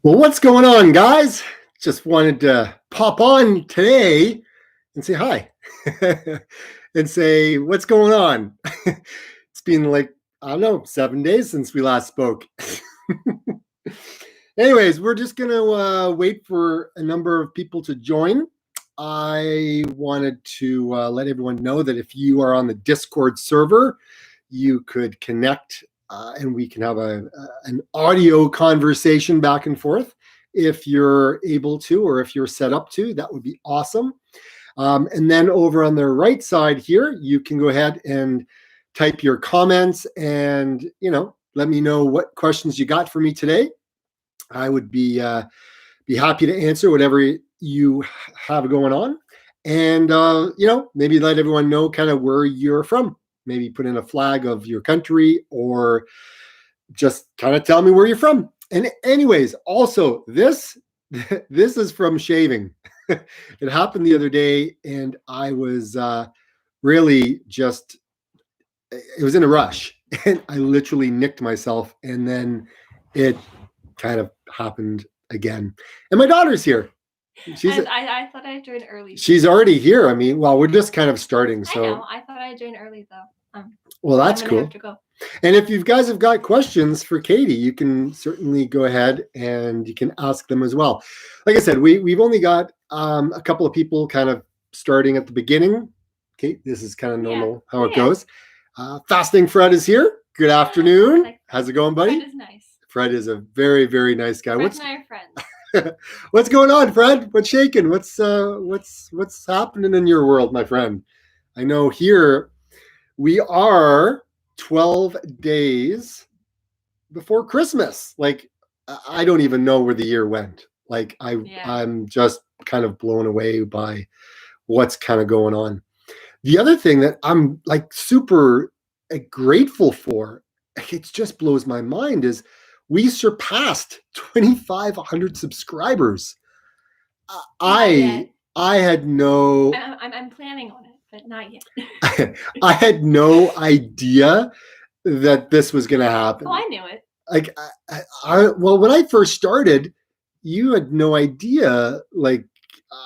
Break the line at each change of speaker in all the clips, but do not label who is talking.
Well, what's going on, guys? Just wanted to pop on today and say hi and say, what's going on? It's been like, I don't know, 7 days since we last spoke. Anyways, we're just going to wait for a number of people to join. I wanted to let everyone know that if you are on the Discord server, you could connect and we can have an audio conversation back and forth if you're able to, or if you're set up to. That would be awesome. And then over on the right side here, you can go ahead and type your comments and, let me know what questions you got for me today. I would be happy to answer whatever you have going on. And, maybe let everyone know kind of where you're from. Maybe put in a flag of your country, or just kind of tell me where you're from. And anyways, also this is from shaving. It happened the other day, and I was really just, it was in a rush, and I literally nicked myself, and then it kind of happened again. And my daughter's here.
I thought I joined early.
She's already here. I mean, well, we're just kind of starting. So
I know. I thought I joined early though.
Well, that's cool.
Have to go.
And if you guys have got questions for Katie, you can certainly go ahead and you can ask them as well. Like I said, we've only got a couple of people kind of starting at the beginning. Okay, this is kind of normal how it goes. Fasting Fred is here. Good afternoon. How's it going, buddy?
Fred is nice.
Fred is a very, very nice guy.
Fred and I are friends.
What's going on, Fred? What's shaking? What's happening in your world, my friend? I know here we are 12 days before Christmas. Like, I don't even know where the year went. Like, I'm just kind of blown away by what's kind of going on. The other thing that I'm like super grateful for, it just blows my mind, is we surpassed 2,500 subscribers. I had no.
I'm planning on it, but not yet.
I had no idea that this was going to happen.
Oh, I knew it.
Like, well, when I first started, you had no idea. Like,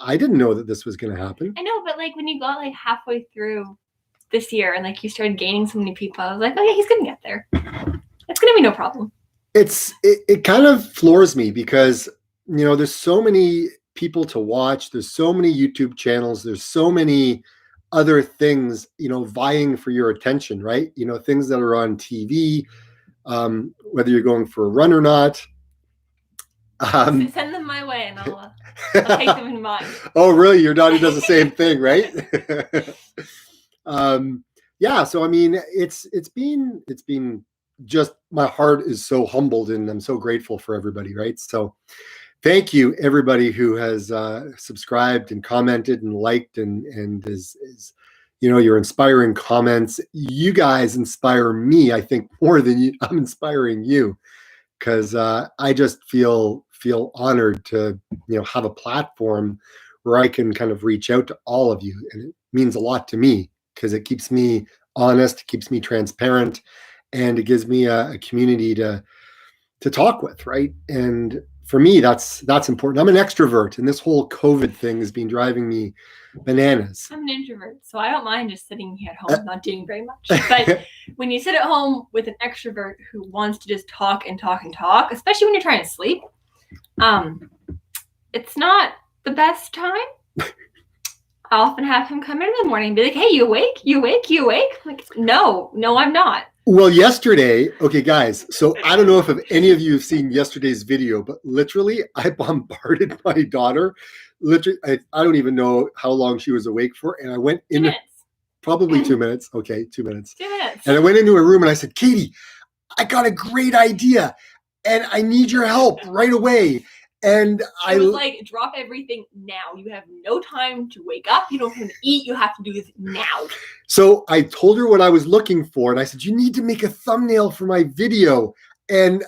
I didn't know that this was going to happen.
I know, but like when you got like halfway through this year and like you started gaining so many people, I was like, oh yeah, he's going to get there. It's going to be no problem.
It kind of floors me because, there's so many people to watch. There's so many YouTube channels. There's so many other things, vying for your attention, right? Things that are on TV, whether you're going for a run or not.
Send them my way and I'll take them in mind.
Oh, really? Your daughter does the same thing, right? So I mean, it's been just, my heart is so humbled and I'm so grateful for everybody, right? So thank you, everybody who has subscribed and commented and liked and is your inspiring comments. You guys inspire me, I think, more than I'm inspiring you, because I just feel honored to have a platform where I can kind of reach out to all of you, and it means a lot to me because it keeps me honest, keeps me transparent, and it gives me a community to talk with, right? And for me, that's important. I'm an extrovert, and this whole COVID thing has been driving me bananas.
I'm an introvert, so I don't mind just sitting here at home, not doing very much. But when you sit at home with an extrovert who wants to just talk and talk and talk, especially when you're trying to sleep, it's not the best time. I often have him come in the morning and be like, hey, you awake? You awake? You awake? I'm like, no, I'm not.
Well, yesterday, okay, guys, so I don't know if any of you have seen yesterday's video, but literally I bombarded my daughter. Literally, I don't even know how long she was awake for. And I went in, probably 2 minutes. Okay, 2 minutes.
2 minutes.
And I went into her room and I said, Katie, I got a great idea and I need your help right away. And I
was like, drop everything now. You have no time to wake up. You don't have to eat. You have to do this now.
So I told her what I was looking for. And I said, you need to make a thumbnail for my video. And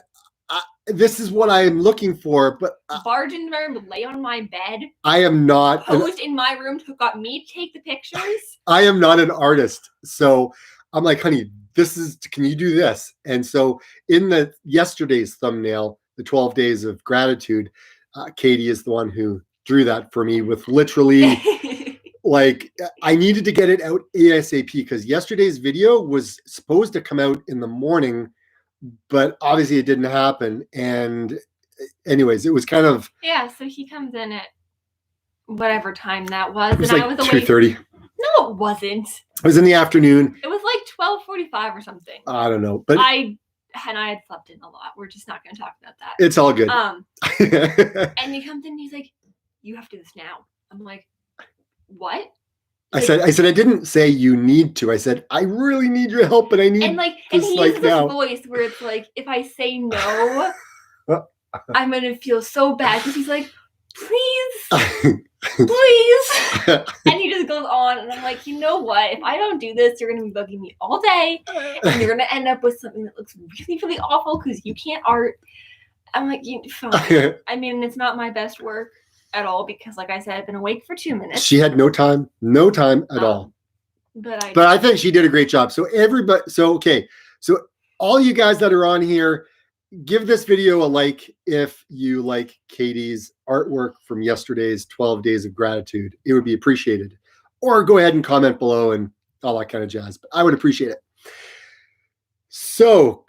this is what I am looking for. But
barge in my room, lay on my bed.
I am not.
Posed in my room, got me to take the pictures.
I am not an artist. So I'm like, honey, can you do this? And so in yesterday's thumbnail, the 12 days of gratitude, Katie is the one who drew that for me with literally like I needed to get it out ASAP because yesterday's video was supposed to come out in the morning, but obviously it didn't happen. And anyways, it was kind of
so he comes in at whatever time that was,
it was
and
like
I was awake.
2:30.
No, it wasn't.
It was in the afternoon.
It was like 12:45 or something.
I don't know, but
I had slept in a lot. We're just not going to talk about that.
It's all good.
And he comes in and he's like, "You have to do this now." I'm like, "What?"
I said I didn't say you need to. I said I really need your help, and I need
and he uses this voice where it's like, if I say no, I'm gonna feel so bad because he's like, please, and he just goes on, and I'm like, you know what? If I don't do this, you're gonna be bugging me all day, and you're gonna end up with something that looks really, really awful because you can't art. I'm like, fine. I mean, it's not my best work at all because, like I said, I've been awake for 2 minutes.
She had no time at all. But I think she did a great job. So everybody, so all you guys that are on here, give this video a like if you like Katie's artwork from yesterday's 12 days of gratitude. It would be appreciated. Or go ahead and comment below and all that kind of jazz. But I would appreciate it. So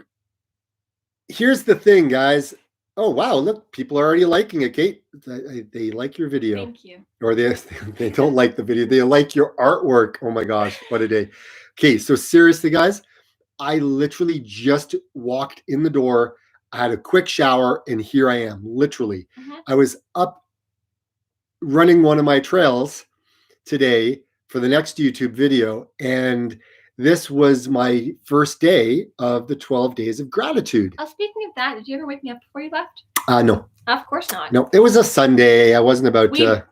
here's the thing, guys. Oh, wow. Look, people are already liking it, Kate. They like your video.
Thank you.
Or they don't like the video. They like your artwork. Oh, my gosh. What a day. Okay, so seriously, guys, I literally just walked in the door. I had a quick shower, and here I am, literally.
Mm-hmm.
I was up running one of my trails today for the next YouTube video, and this was my first day of the 12 days of gratitude.
Oh, speaking of that, did you ever wake me up before you left?
No.
Of course not.
No, it was a Sunday. I wasn't about to.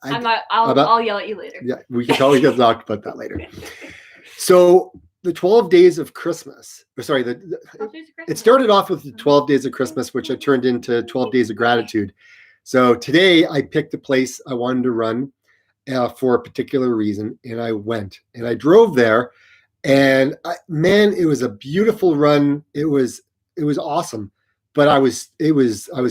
I'll yell at you later.
Yeah, we can talk about that later. So the 12 days of Christmas, it started off with the 12 days of Christmas, which I turned into 12 days of gratitude. So today I picked a place I wanted to run for a particular reason, and I went and I drove there, and it was a beautiful run. It was awesome, but I was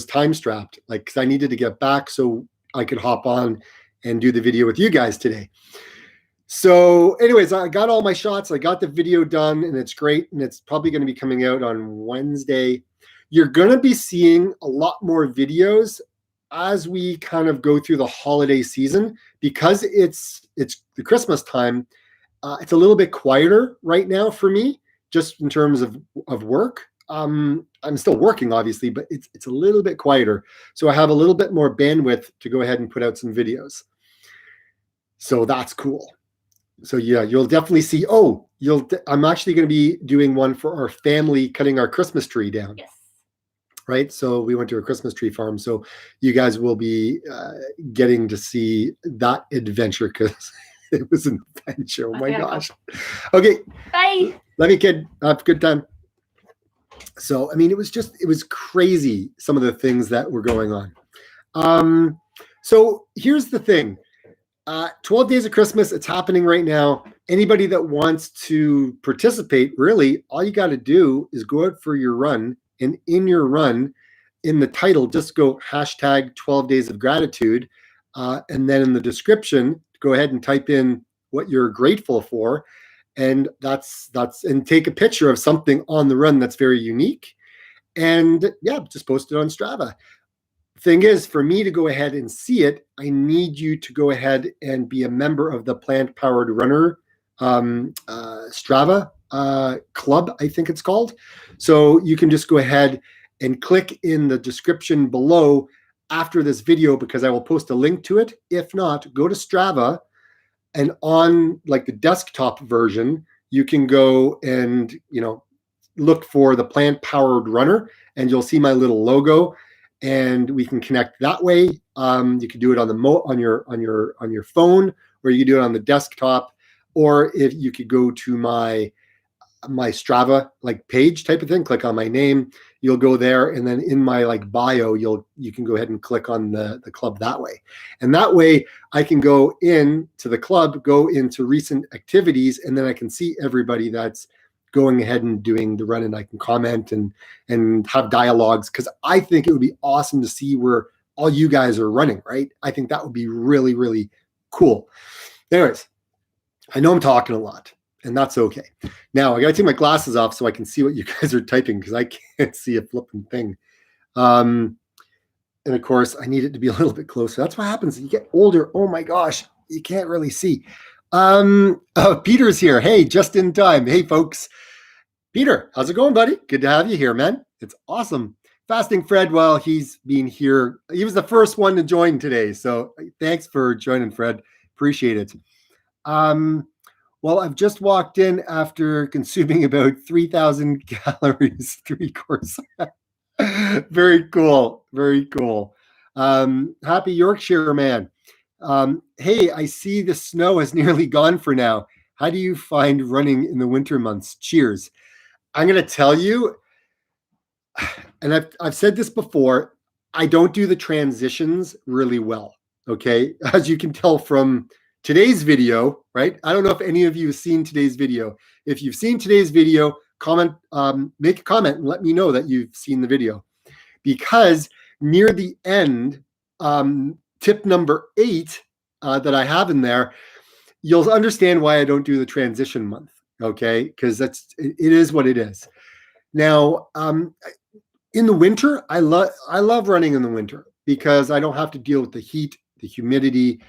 time strapped, like, because I needed to get back so I could hop on and do the video with you guys today. So anyways, I got all my shots. I got the video done, and it's great, and it's probably going to be coming out on Wednesday. You're going to be seeing a lot more videos as we kind of go through the holiday season, because it's the Christmas time. It's a little bit quieter right now for me, just in terms of work. I'm still working, obviously, but it's a little bit quieter. So I have a little bit more bandwidth to go ahead and put out some videos. So that's cool. So yeah, you'll definitely see. I'm actually going to be doing one for our family, cutting our Christmas tree down.
Yes.
Right. So we went to a Christmas tree farm. So you guys will be getting to see that adventure, because it was an adventure. Oh my gosh. Okay.
Bye.
Love you, kid. Have a good time. So, I mean, it was crazy, some of the things that were going on. So here's the thing. 12 days of Christmas, it's happening right now. Anybody that wants to participate, really, all you got to do is go out for your run, and in your run, in the title, just go hashtag 12 days of gratitude. And then in the description, go ahead and type in what you're grateful for. And and take a picture of something on the run that's very unique. And yeah, just post it on Strava. Thing is, for me to go ahead and see it, I need you to go ahead and be a member of the Plant Powered Runner Strava club, I think it's called. So you can just go ahead and click in the description below after this video, because I will post a link to it. If not, go to Strava, and on like the desktop version, you can go and look for the Plant Powered Runner, and you'll see my little logo. And we can connect that way. You can do it on your phone, or you can do it on the desktop, or if you could go to my Strava like page type of thing, click on my name, you'll go there, and then in my like bio, you can go ahead and click on the club that way. And that way I can go in to the club, go into recent activities, and then I can see everybody that's going ahead and doing the run, and I can comment and have dialogues, because I think it would be awesome to see where all you guys are running, right? I think that would be really, really cool. Anyways, I know I'm talking a lot, and that's okay. Now I got to take my glasses off so I can see what you guys are typing, because I can't see a flipping thing. And of course, I need it to be a little bit closer. That's what happens when you get older. Oh my gosh, you can't really see. Peter's here. Hey, just in time. Hey, folks. Peter, how's it going, buddy? Good to have you here, man. It's awesome. Fasting Fred, well, he's been here. He was the first one to join today. So thanks for joining, Fred. Appreciate it. Well, I've just walked in after consuming about 3,000 calories, 3 courses. Very cool. Very cool. Happy Yorkshire, man. Hey, I see the snow has nearly gone for now. How do you find running in the winter months? Cheers. I'm going to tell you, and I've said this before, I don't do the transitions really well. Okay. As you can tell from today's video, right? I don't know if any of you have seen today's video. If you've seen today's video, comment, make a comment and let me know that you've seen the video. Because near the end, tip number 8 that I have in there, you'll understand why I don't do the transition month, okay? Because it is what it is. Now, in the winter, I love running in the winter because I don't have to deal with the heat, the humidity.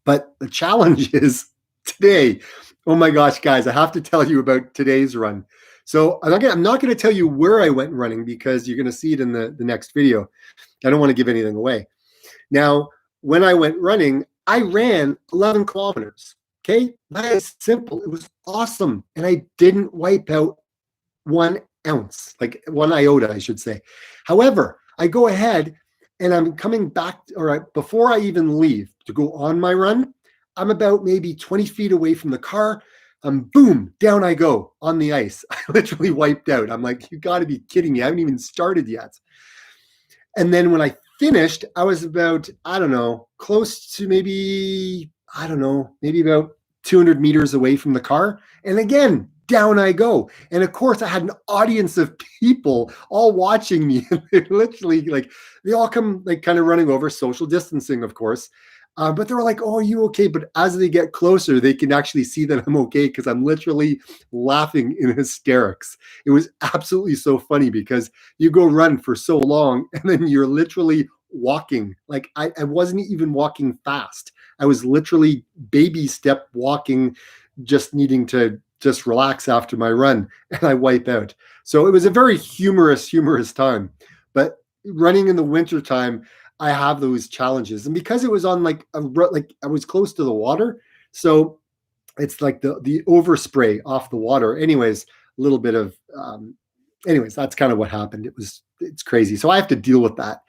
But the challenge is today. Oh my gosh, guys, I have to tell you about today's run. So I'm not going to tell you where I went running, because you're going to see it in the next video. I don't want to give anything away. Now, when I went running, I ran 11 kilometers. Okay, that is simple. It was awesome. And I didn't wipe out 1 ounce, like 1 iota, I should say. However, I go ahead and I'm coming back, or before I even leave to go on my run, I'm about maybe 20 feet away from the car. Boom, down I go on the ice. I literally wiped out. I'm like, you got to be kidding me. I haven't even started yet. And then when I finished, I was about, I don't know, close to maybe about 200 meters away from the car. And again, down I go. And of course, I had an audience of people all watching me. They're literally like, they all come like kind of running over, social distancing, of course. But they were like, oh, are you okay? But as they get closer, they can actually see that I'm okay, because I'm literally laughing in hysterics. It was absolutely so funny, because you go run for so long and then you're literally walking. Like I wasn't even walking fast. I was literally baby step walking, just needing to just relax after my run, and I wipe out. So it was a very humorous time. But running in the winter time, I have those challenges. And because it was on like I was close to the water, so it's like the overspray off the water. Anyways, a little bit of anyways, that's kind of what happened. It's crazy. So I have to deal with that.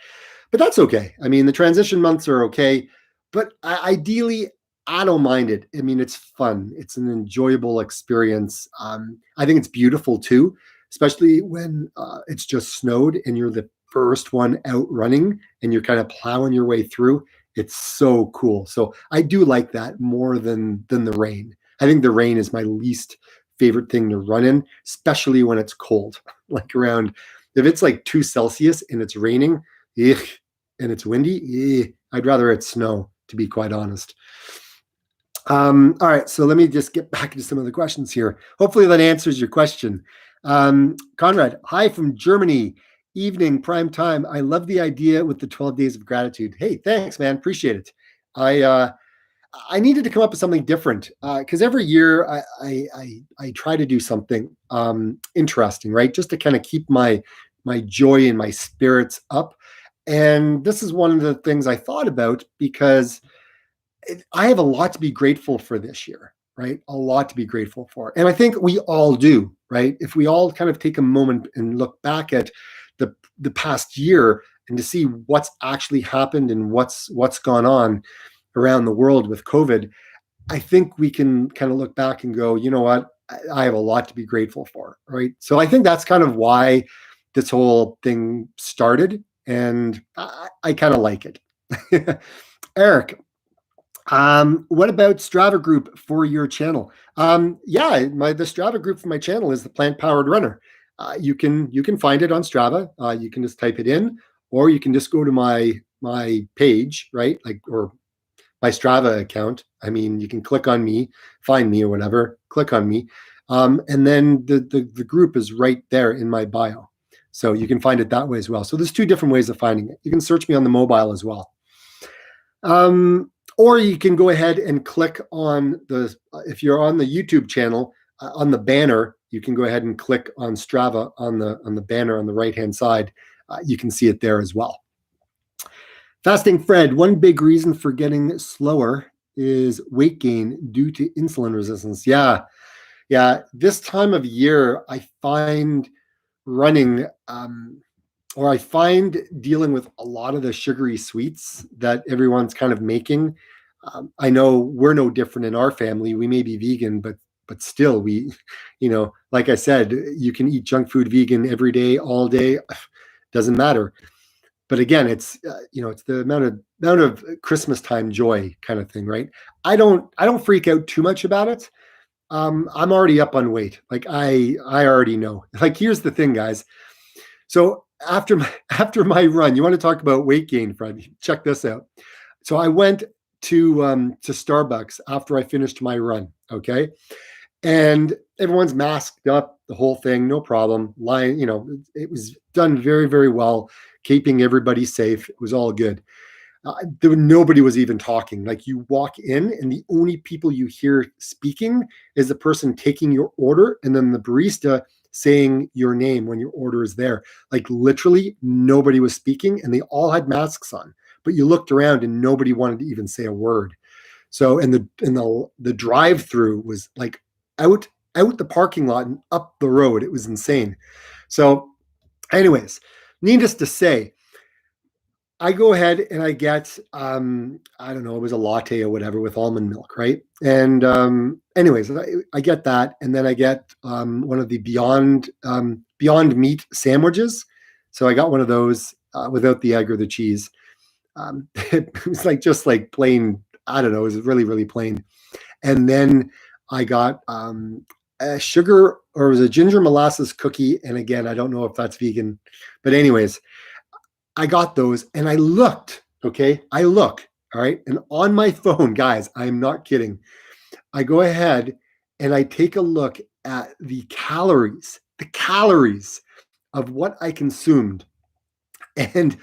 But that's okay. I mean, the transition months are okay, but ideally I don't mind it. I mean, it's fun. It's an enjoyable experience. I think it's beautiful too, especially when it's just snowed and you're the first one out running and you're kind of plowing your way through. It's so cool. So I do like that more than the rain. I think the rain is my least favorite thing to run in, especially when it's cold. Like around, if it's like 2 Celsius and it's raining, and it's windy, I'd rather it snow, to be quite honest. All right, so let me just get back to some of the questions here. Hopefully that answers your question. Conrad, hi from Germany. Evening, prime time. I love the idea with the 12 days of gratitude. Hey, thanks, man. Appreciate it. I needed to come up with something different, because every year I try to do something interesting, right? Just to kind of keep my joy and my spirits up. And this is one of the things I thought about, because I have a lot to be grateful for this year, right? A lot to be grateful for. And I think we all do, right? If we all kind of take a moment and look back at the past year and to see what's actually happened and what's gone on around the world with COVID, I think we can kind of look back and go, you know what? I have a lot to be grateful for, right? So I think that's kind of why this whole thing started, and I kind of like it. Eric, What about Strava group for your channel? Yeah, the Strava group for my channel is the Plant Powered Runner. You can find it on Strava. You can just type it in, or you can just go to my page, right? Like, or my Strava account. I mean, you can click on me, find me or whatever, click on me. And then the group is right there in my bio. So you can find it that way as well. So there's two different ways of finding it. You can search me on the mobile as well. Or you can go ahead and click on if you're on the YouTube channel, on the banner, you can go ahead and click on Strava on the banner on the right-hand side. You can see it there as well. Fasting Fred, one big reason for getting slower is weight gain due to insulin resistance. Yeah. This time of year, I find running, or I find dealing with a lot of the sugary sweets that everyone's kind of making. I know we're no different in our family. We may be vegan, but still, we, like I said, you can eat junk food vegan every day, all day, doesn't matter. But again, it's it's the amount of Christmas time joy kind of thing, right? I don't freak out too much about it. I'm already up on weight. Like I already know. Like, here's the thing, guys. So after my run, you want to talk about weight gain, Fred? Check this out. So I went to Starbucks after I finished my run. Okay, and everyone's masked up, the whole thing, no problem. Line, it was done very, very well, keeping everybody safe. It was all good. Nobody was even talking. Like, you walk in, and the only people you hear speaking is the person taking your order, and then the barista saying your name when your order is there. Like, literally, nobody was speaking, and they all had masks on. But you looked around, and nobody wanted to even say a word. So, and the drive-through was like out the parking lot and up the road. It was insane. So, anyways, needless to say, I go ahead and I get, I don't know, it was a latte or whatever with almond milk, right? And anyways, I get that, and then I get one of the Beyond Meat sandwiches. So I got one of those without the egg or the cheese. It was just like plain, I don't know, it was really, really plain. And then I got a sugar, or it was a ginger molasses cookie. And again, I don't know if that's vegan, but anyways, I got those and I looked, okay? All right? And on my phone, guys, I'm not kidding. I go ahead and I take a look at the calories of what I consumed. And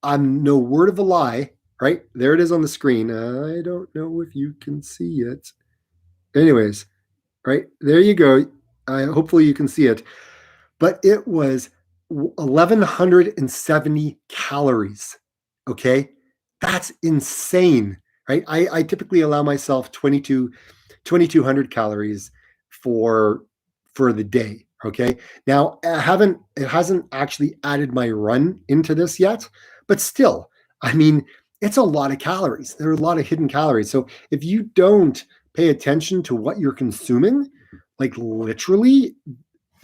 I'm no word of a lie, right? There it is on the screen. I don't know if you can see it. Anyways, right? There you go. Hopefully you can see it. But it was 1,170 calories. Okay, that's insane, right? I typically allow myself 2,200 calories for the day. Okay, now it hasn't actually added my run into this yet, but still, I mean, it's a lot of calories. There are a lot of hidden calories. So if you don't pay attention to what you're consuming, like, literally,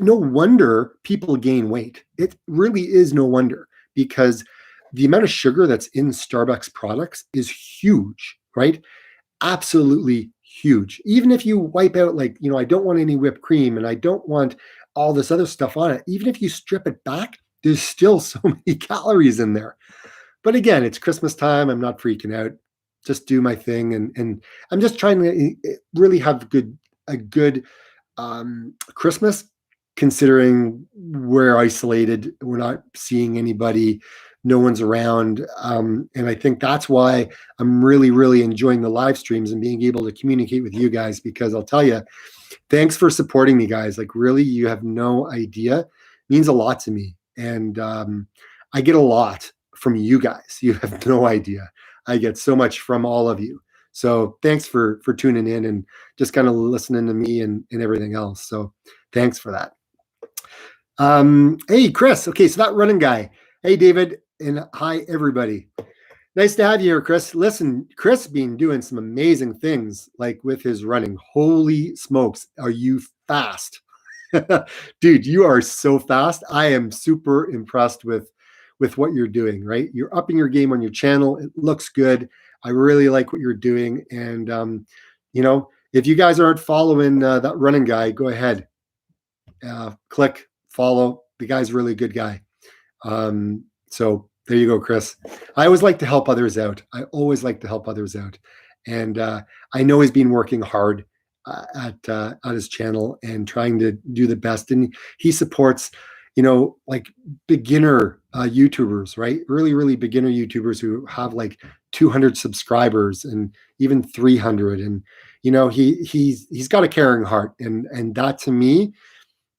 no wonder people gain weight. It really is no wonder, because the amount of sugar that's in Starbucks products is huge, right? Absolutely huge. Even if you wipe out, like, I don't want any whipped cream and I don't want all this other stuff on it, even if you strip it back, there's still so many calories in there. But again, it's Christmas time. I'm not freaking out. Just do my thing. And I'm just trying to really have a good Christmas, considering we're isolated, we're not seeing anybody, no one's around. And I think that's why I'm really, really enjoying the live streams and being able to communicate with you guys, because I'll tell you, thanks for supporting me, guys. Like, really, you have no idea. It means a lot to me. And I get a lot from you guys. You have no idea. I get so much from all of you. So thanks for tuning in and just kind of listening to me and everything else. So thanks for that. Hey, Chris. Okay, so that running guy. Hey, David, and hi, everybody. Nice to have you here, Chris. Listen, Chris been doing some amazing things, like with his running. Holy smokes, are you fast? Dude, you are so fast. I am super impressed with what you're doing, right? You're upping your game on your channel. It looks good. I really like what you're doing. And, if you guys aren't following that running guy, go ahead, click follow. The guy's a really good guy. So there you go, Chris. I always like to help others out. I always like to help others out. And I know he's been working hard at his channel and trying to do the best. And he supports, like beginner YouTubers, right? Really, really beginner YouTubers who have like 200 subscribers and even 300. And he's got a caring heart, and that to me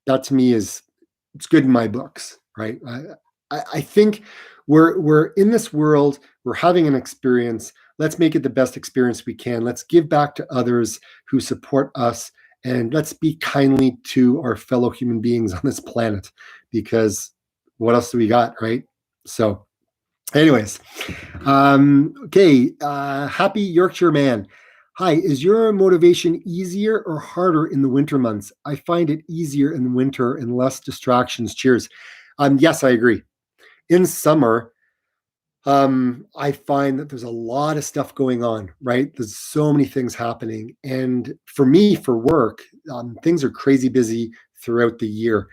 is, it's good in my books, right? I think we're in this world, we're having an experience. Let's make it the best experience we can. Let's give back to others who support us, and let's be kindly to our fellow human beings on this planet, because what else do we got, right? So anyways, okay, happy Yorkshire man. Hi, is your motivation easier or harder in the winter months? I find it easier in winter and less distractions. Cheers. Yes, I agree. In summer, I find that there's a lot of stuff going on, right? There's so many things happening. And for me, for work, things are crazy busy throughout the year.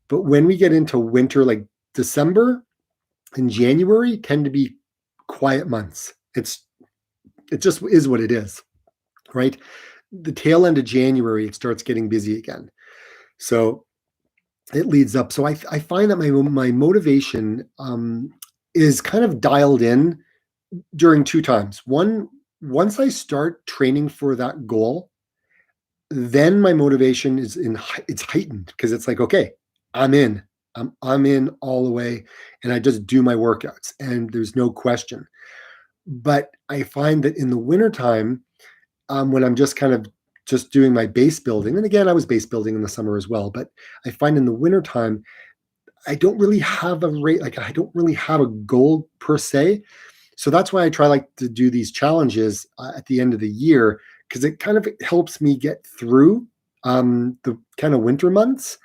But when we get into winter, like December and January tend to be quiet months. It just is what it is, right? The tail end of January, it starts getting busy again. So it leads up. So I find that my motivation is kind of dialed in during two times. One, once I start training for that goal, then my motivation it's heightened, because it's like, okay, I'm in. I'm in all the way, and I just do my workouts, and there's no question. But I find that in the wintertime, when I'm just kind of just doing my base building, and again, I was base building in the summer as well, but I find in the wintertime, I don't really have a rate, like I don't really have a goal per se. So that's why I try like to do these challenges at the end of the year, because it kind of helps me get through the kind of winter months.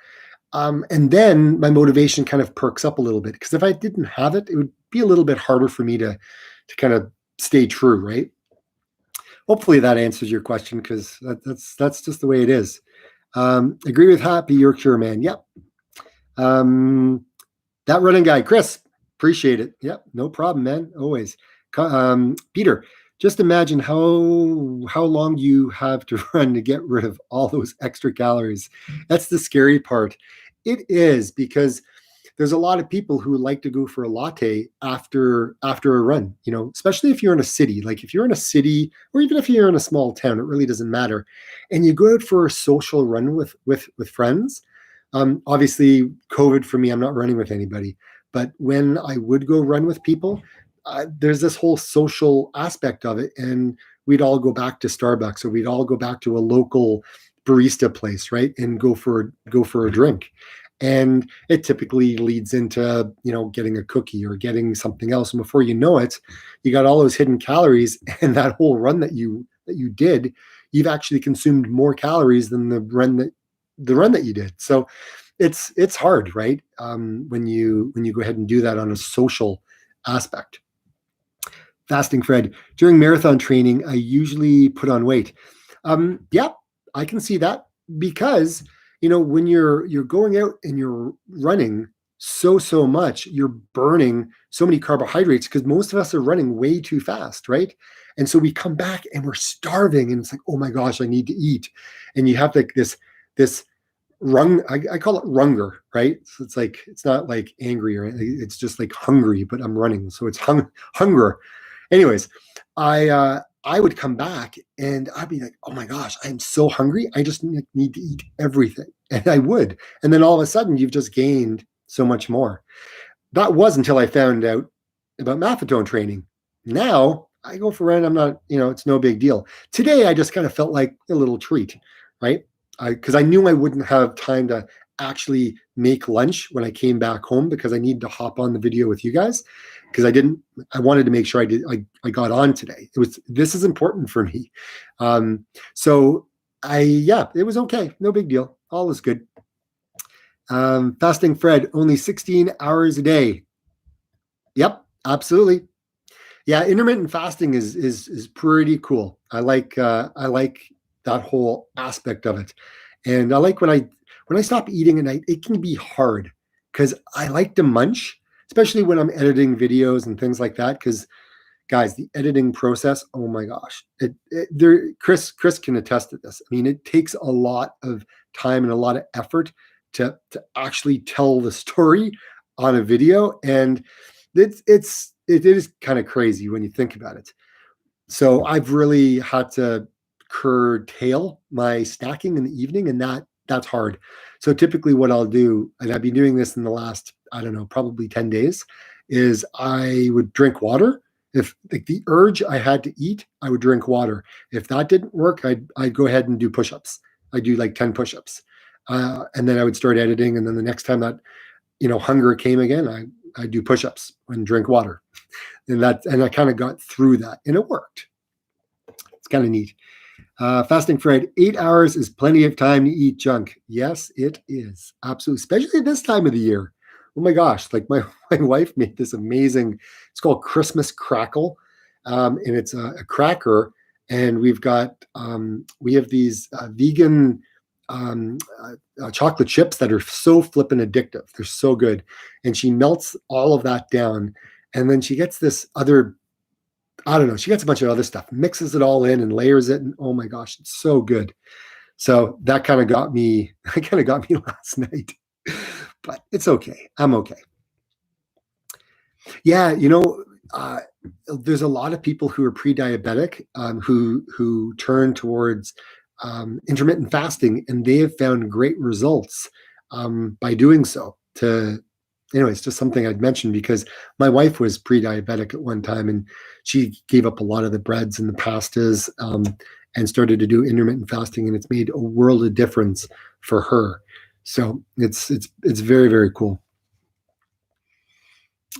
And then my motivation kind of perks up a little bit, because if I didn't have it, it would be a little bit harder for me to kind of stay true, right? Hopefully that answers your question, because that's just the way it is. Agree with happy Yorkshire man. Yep. That running guy, Chris, appreciate it. Yep, no problem, man. Always. Peter, just imagine how long you have to run to get rid of all those extra calories. That's the scary part. It is, because there's a lot of people who like to go for a latte after a run, especially if you're in a city. Like if you're in a city, or even if you're in a small town, it really doesn't matter. And you go out for a social run with friends. Obviously, COVID for me, I'm not running with anybody. But when I would go run with people, there's this whole social aspect of it. And we'd all go back to Starbucks, or we'd all go back to a local barista place, right? And go for a drink. And it typically leads into, getting a cookie or getting something else. And before you know it, you got all those hidden calories, and that whole run that you did, you've actually consumed more calories than the run that you did. So it's hard, right? When you go ahead and do that on a social aspect. Fasting Fred, during marathon training, I usually put on weight. Yeah, I can see that, because when you're going out and you're running so much, you're burning so many carbohydrates, because most of us are running way too fast, right? And so we come back and we're starving, and it's like, oh my gosh, I need to eat. And you have like this rung, I call it runger, right? So it's like, it's not like angry, or it's just like hungry, but I'm running, so it's hunger. Anyways, I would come back and I'd be like, oh my gosh, I'm so hungry. I just need to eat everything. And I would. And then all of a sudden, you've just gained so much more. That was until I found out about Maffetone training. Now I go for a run. I'm not, it's no big deal. Today, I just kind of felt like a little treat, right? Because I knew I wouldn't have time to actually make lunch when I came back home, because I needed to hop on the video with you guys, because I wanted to make sure I got on today. This is important for me. So it was okay. No big deal. All is good. Fasting Fred, only 16 hours a day. Yep, absolutely. Yeah, intermittent fasting is pretty cool. I like that whole aspect of it, and I like when I stop eating at night. It can be hard because I like to munch, especially when I'm editing videos and things like that. Because guys, the editing process, oh my gosh, Chris can attest to this. I mean, it takes a lot of time and a lot of effort to actually tell the story on a video, and it is kind of crazy when you think about it. So I've really had to curtail my snacking in the evening, and that's hard. So typically, what I'll do, and I've been doing this in the last, I don't know, probably 10 days, is I would drink water. If like the urge I had to eat, I would drink water. If that didn't work, I'd go ahead and do push-ups. I do like 10 push-ups, and then I would start editing. And then the next time that hunger came again, I do push-ups and drink water, and I kind of got through that, and it worked. It's kind of neat. Fasting Fred, 8 hours is plenty of time to eat junk. Yes, it is. Absolutely. Especially this time of the year. Oh my gosh. Like my wife made this amazing, it's called Christmas Crackle. And it's a cracker. And we have these vegan chocolate chips that are so flippin' addictive. They're so good. And she melts all of that down. And then she gets this other, I don't know, she gets a bunch of other stuff, mixes it all in and layers it. And oh my gosh, it's so good. So that kind of got me, last night, but it's okay. I'm okay. Yeah. There's a lot of people who are pre-diabetic, who turn towards intermittent fasting, and they have found great results by doing so. It's just something I'd mentioned because my wife was pre-diabetic at one time, and she gave up a lot of the breads and the pastas, and started to do intermittent fasting, and it's made a world of difference for her. So it's very, very cool.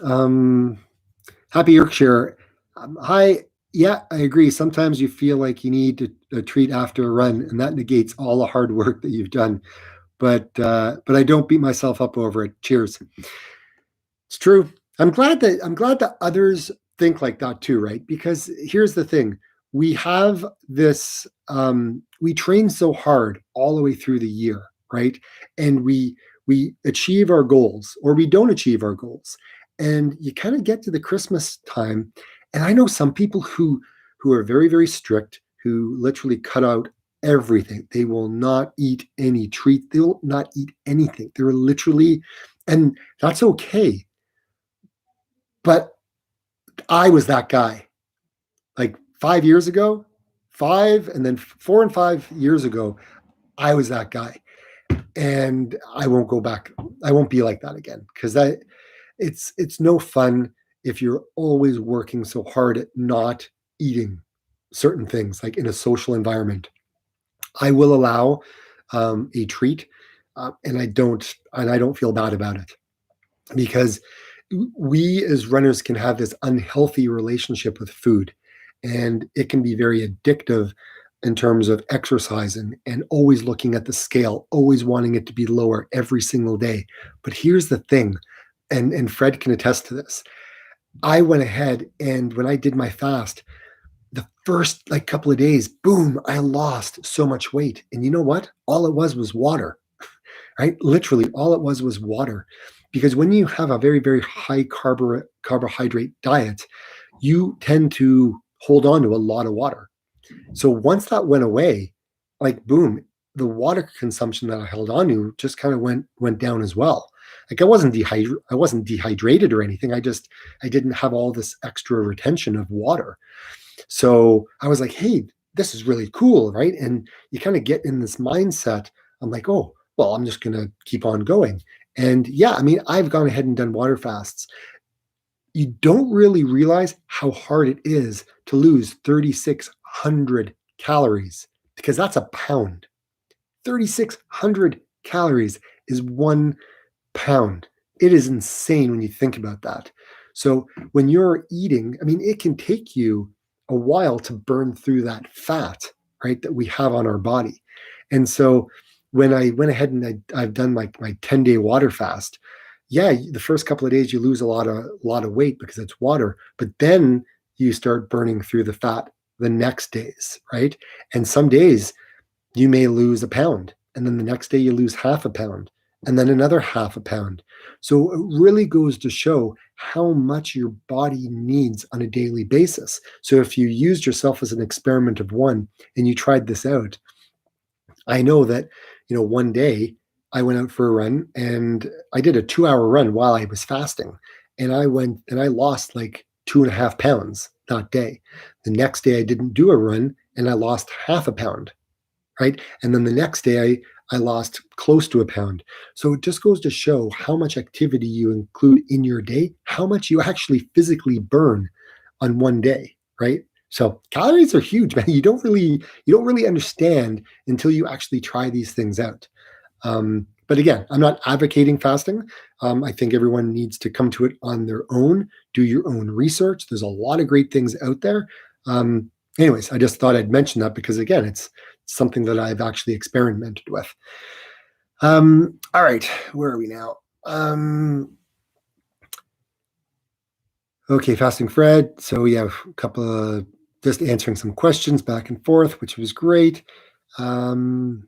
Happy Yorkshire. Hi. Yeah, I agree. Sometimes you feel like you need a treat after a run, and that negates all the hard work that you've done. But I don't beat myself up over it. Cheers. It's true. I'm glad that others think like that too, right? Because here's the thing: we have this. We train so hard all the way through the year, right? And we achieve our goals, or we don't achieve our goals, and you kind of get to the Christmas time. And I know some people who are very, very strict, who literally cut out everything. They will not eat any treat. They'll not eat anything. They're literally, and that's okay. But I was that guy. Like 5 years ago, 4 and 5 years ago, I was that guy. And I won't go back. I won't be like that again, because it's no fun if you're always working so hard at not eating certain things, like in a social environment. I will allow a treat, and I don't feel bad about it, because we as runners can have this unhealthy relationship with food, and it can be very addictive in terms of exercising and always looking at the scale, always wanting it to be lower every single day. But here's the thing, and Fred can attest to this. I went ahead, and when I did my fast, the first couple of days, boom, I lost so much weight. And you know what? All it was water, right? Literally, all it was water. Because when you have a very, very high carbohydrate diet, you tend to hold on to a lot of water. So once that went away, boom, the water consumption that I held on to just kind of went down as well. I wasn't dehydrated or anything. I didn't have all this extra retention of water. So I was like, hey, this is really cool, right? And you kind of get in this mindset. I'm like, oh, well, I'm just going to keep on going. And yeah, I mean, I've gone ahead and done water fasts. You don't really realize how hard it is to lose 3,600 calories, because that's a pound. 3,600 calories is 1 pound. It is insane when you think about that. So when you're eating, I mean, it can take you a while to burn through that fat, right, that we have on our body. And so when I went ahead and I've done my 10-day water fast, yeah, the first couple of days you lose a lot of weight because it's water, but then you start burning through the fat the next days, right? And some days you may lose a pound, and then the next day you lose half a pound, and then another half a pound. So it really goes to show how much your body needs on a daily basis. So if you used yourself as an experiment of one and you tried this out, I know that, one day I went out for a run and I did a 2-hour run while I was fasting. And I went and I lost like 2.5 pounds that day. The next day I didn't do a run and I lost half a pound, right? And then the next day I lost close to a pound. So it just goes to show how much activity you include in your day, how much you actually physically burn on one day, right? So calories are huge, man. You don't really understand until you actually try these things out. But again, I'm not advocating fasting. I think everyone needs to come to it on their own, do your own research. There's a lot of great things out there. Anyways, I just thought I'd mention that because, again, it's something that I've actually experimented with. All right, where are we now? Okay, Fasting Fred. So we have a couple of just answering some questions back and forth, which was great. All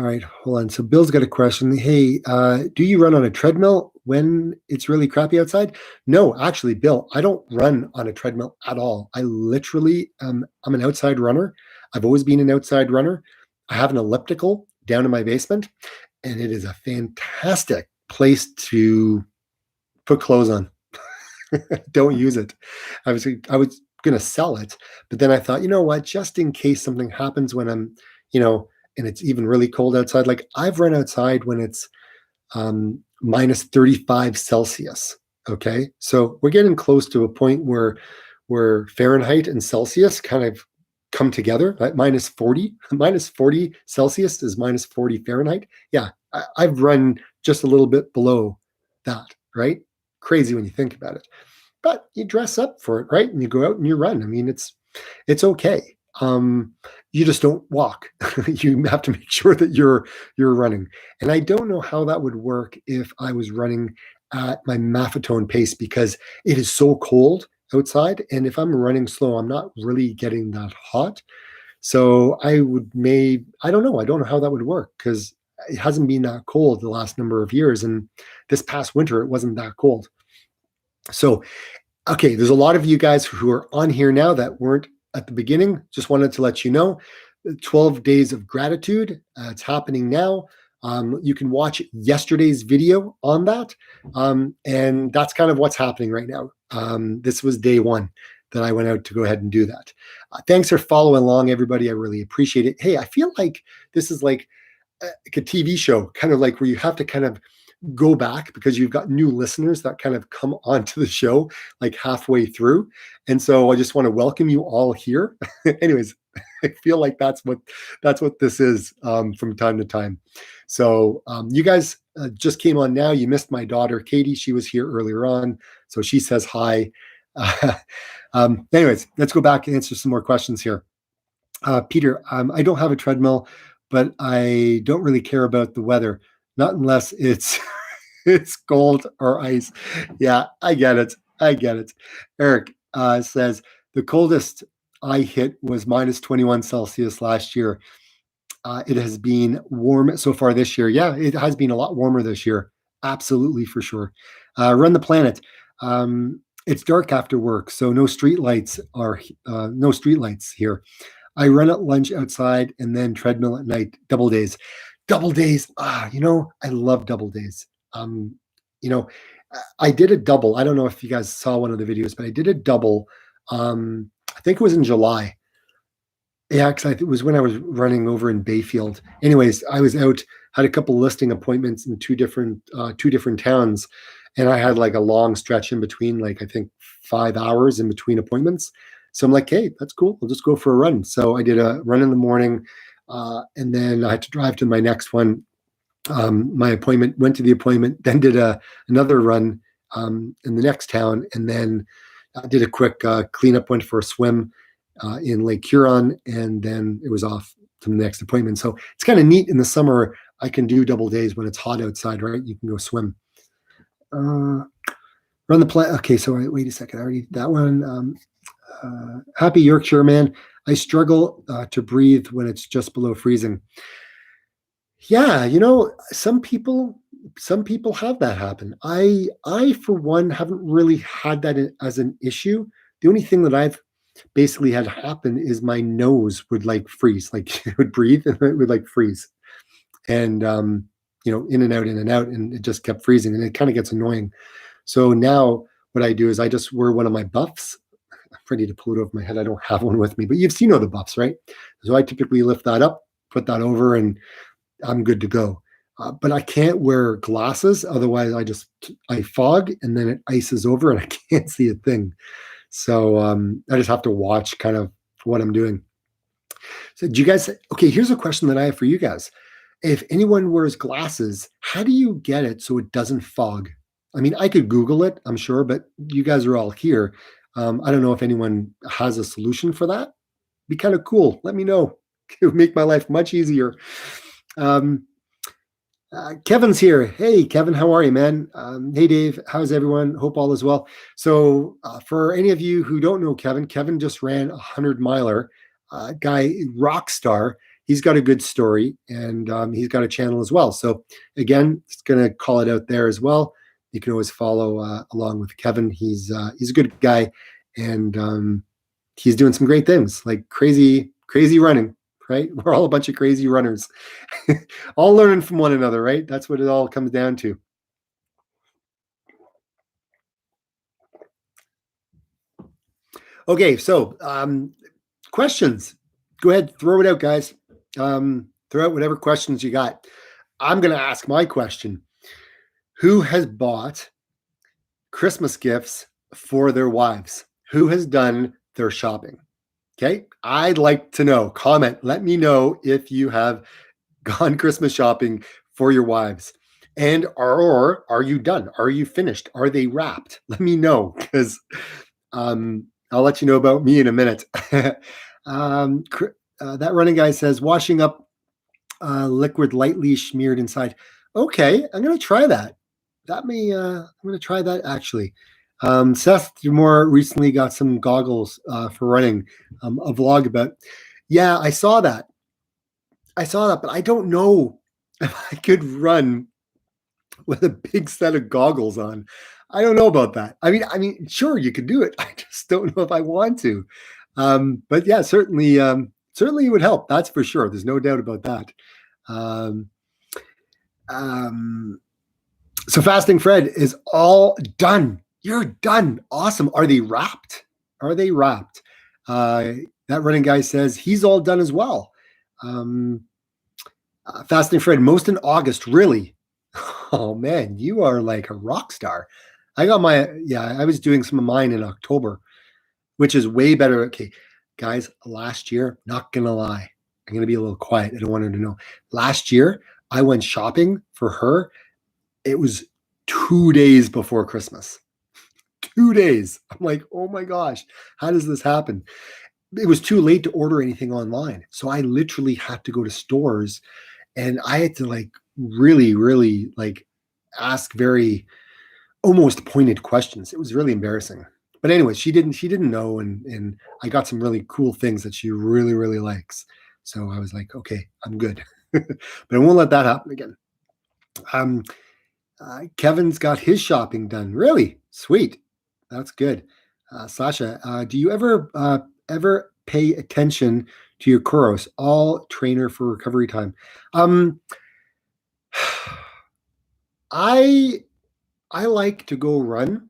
right, hold on. So Bill's got a question. Hey, do you run on a treadmill when it's really crappy outside? No, actually, Bill, I don't run on a treadmill at all. I literally, I'm an outside runner. I've always been an outside runner. I have an elliptical down in my basement, and it is a fantastic place to put clothes on. Don't use it. I was going to sell it, but then I thought, you know what, just in case something happens when I'm, and it's even really cold outside. Like I've run outside when it's minus 35 Celsius. Okay. So we're getting close to a point where Fahrenheit and Celsius kind of come together, right? minus 40 Celsius is minus 40 Fahrenheit. Yeah. I've run just a little bit below that, right? Crazy when you think about it, but you dress up for it, right? And you go out and you run. I mean, it's okay. You just don't walk. You have to make sure that you're running. And I don't know how that would work if I was running at my Maffetone pace because it is so cold outside. And if I'm running slow, I'm not really getting that hot. So I don't know. I don't know how that would work because it hasn't been that cold the last number of years. And this past winter, it wasn't that cold. So, okay, there's a lot of you guys who are on here now that weren't at the beginning. Just wanted to let you know, 12 days of gratitude. It's happening now. You can watch yesterday's video on that. And that's kind of what's happening right now. This was day one that I went out to go ahead and do that. Thanks for following along, everybody. I really appreciate it. Hey, I feel like this is like a TV show, kind of like where you have to kind of go back because you've got new listeners that kind of come onto the show like halfway through. And so I just want to welcome you all here. Anyways, I feel like that's what this is from time to time. So you guys just came on now. You missed my daughter, Katie. She was here earlier on. So she says hi. Anyways, let's go back and answer some more questions here. Peter, I don't have a treadmill, but I don't really care about the weather. Not unless it's it's cold or ice. Yeah, I get it. Eric says the coldest I hit was minus 21 Celsius last year. It has been warm so far this year. Yeah, it has been a lot warmer this year. Absolutely, for sure. Run the planet. It's dark after work, so no street lights here. I run at lunch outside and then treadmill at night. Double days. I love double days. I did a double. I don't know if you guys saw one of the videos, but I did a double. I think it was in July. Yeah, because it was when I was running over in Bayfield. Anyways, I was out, had a couple listing appointments in two different towns, and I had like a long stretch in between, like I think 5 hours in between appointments. So I'm like, hey, that's cool. We'll just go for a run. So I did a run in the morning, and then I had to drive to my next one. My appointment, went to the appointment, then did another run in the next town, and then did a quick cleanup, went for a swim in Lake Huron, and then it was off to the next appointment. So it's kind of neat in the summer. I can do double days when it's hot outside, right? You can go swim. Run Run the play. Okay, so wait a second. I already did that one. Happy Yorkshire man. I struggle to breathe when it's just below freezing. Yeah, some people have that happen. I for one haven't really had that as an issue. The only thing that I've basically had happen is my nose would like freeze, like it would breathe and it would like freeze. And in and out, and it just kept freezing, and it kind of gets annoying. So now what I do is I just wear one of my buffs. I'm ready to pull it over my head. I don't have one with me, but you've seen the buffs, right? So I typically lift that up, put that over, and I'm good to go. But I can't wear glasses. Otherwise, I fog and then it ices over and I can't see a thing. So I just have to watch kind of what I'm doing. So do you guys, okay, here's a question that I have for you guys. If anyone wears glasses, how do you get it so it doesn't fog? I mean, I could Google it, I'm sure, but you guys are all here. I don't know if anyone has a solution for that. Be kind of cool. Let me know. It would make my life much easier. Kevin's here. Hey, Kevin, how are you, man? Hey, Dave, how's everyone? Hope all is well. So for any of you who don't know Kevin just ran a 100-miler. Guy, rock star. He's got a good story, and he's got a channel as well. So again, just going to call it out there as well. You can always follow along with Kevin. He's a good guy, and he's doing some great things, like crazy running. Right? We're all a bunch of crazy runners, all learning from one another, right? That's what it all comes down to. Okay, so questions. Go ahead, throw it out, guys. Throw out whatever questions you got. I'm going to ask my question. Who has bought Christmas gifts for their wives? Who has done their shopping? Okay, I'd like to know. Comment. Let me know if you have gone Christmas shopping for your wives. And or are you done? Are you finished? Are they wrapped? Let me know, because I'll let you know about me in a minute. That running guy says, washing up liquid lightly smeared inside. Okay, I'm going to try that. I'm going to try that actually. Seth more recently got some goggles for running, a vlog about. Yeah, I saw that, but I don't know if I could run with a big set of goggles on. I don't know about that. I mean, sure, you could do it. I just don't know if I want to. But yeah, certainly it would help. That's for sure. There's no doubt about that. So Fasting Fred is all done. You're done. Awesome. Are they wrapped? That running guy says he's all done as well. Fasting Fred, most in August, really? Oh man, you are like a rock star. I was doing some of mine in October, which is way better. Okay, guys, last year, not gonna lie, I'm gonna be a little quiet. I don't want her to know. Last year, I went shopping for her. It was 2 days before Christmas. 2 days. I'm like, oh my gosh, how does this happen? It was too late to order anything online. So I literally had to go to stores, and I had to like really, really like ask very almost pointed questions. It was really embarrassing. But anyway, she didn't know, and I got some really cool things that she really, really likes. So I was like, okay, I'm good. But I won't let that happen again. Kevin's got his shopping done. Really? Sweet. That's good. Sasha, do you ever pay attention to your chorus? All trainer for recovery time. I like to go run,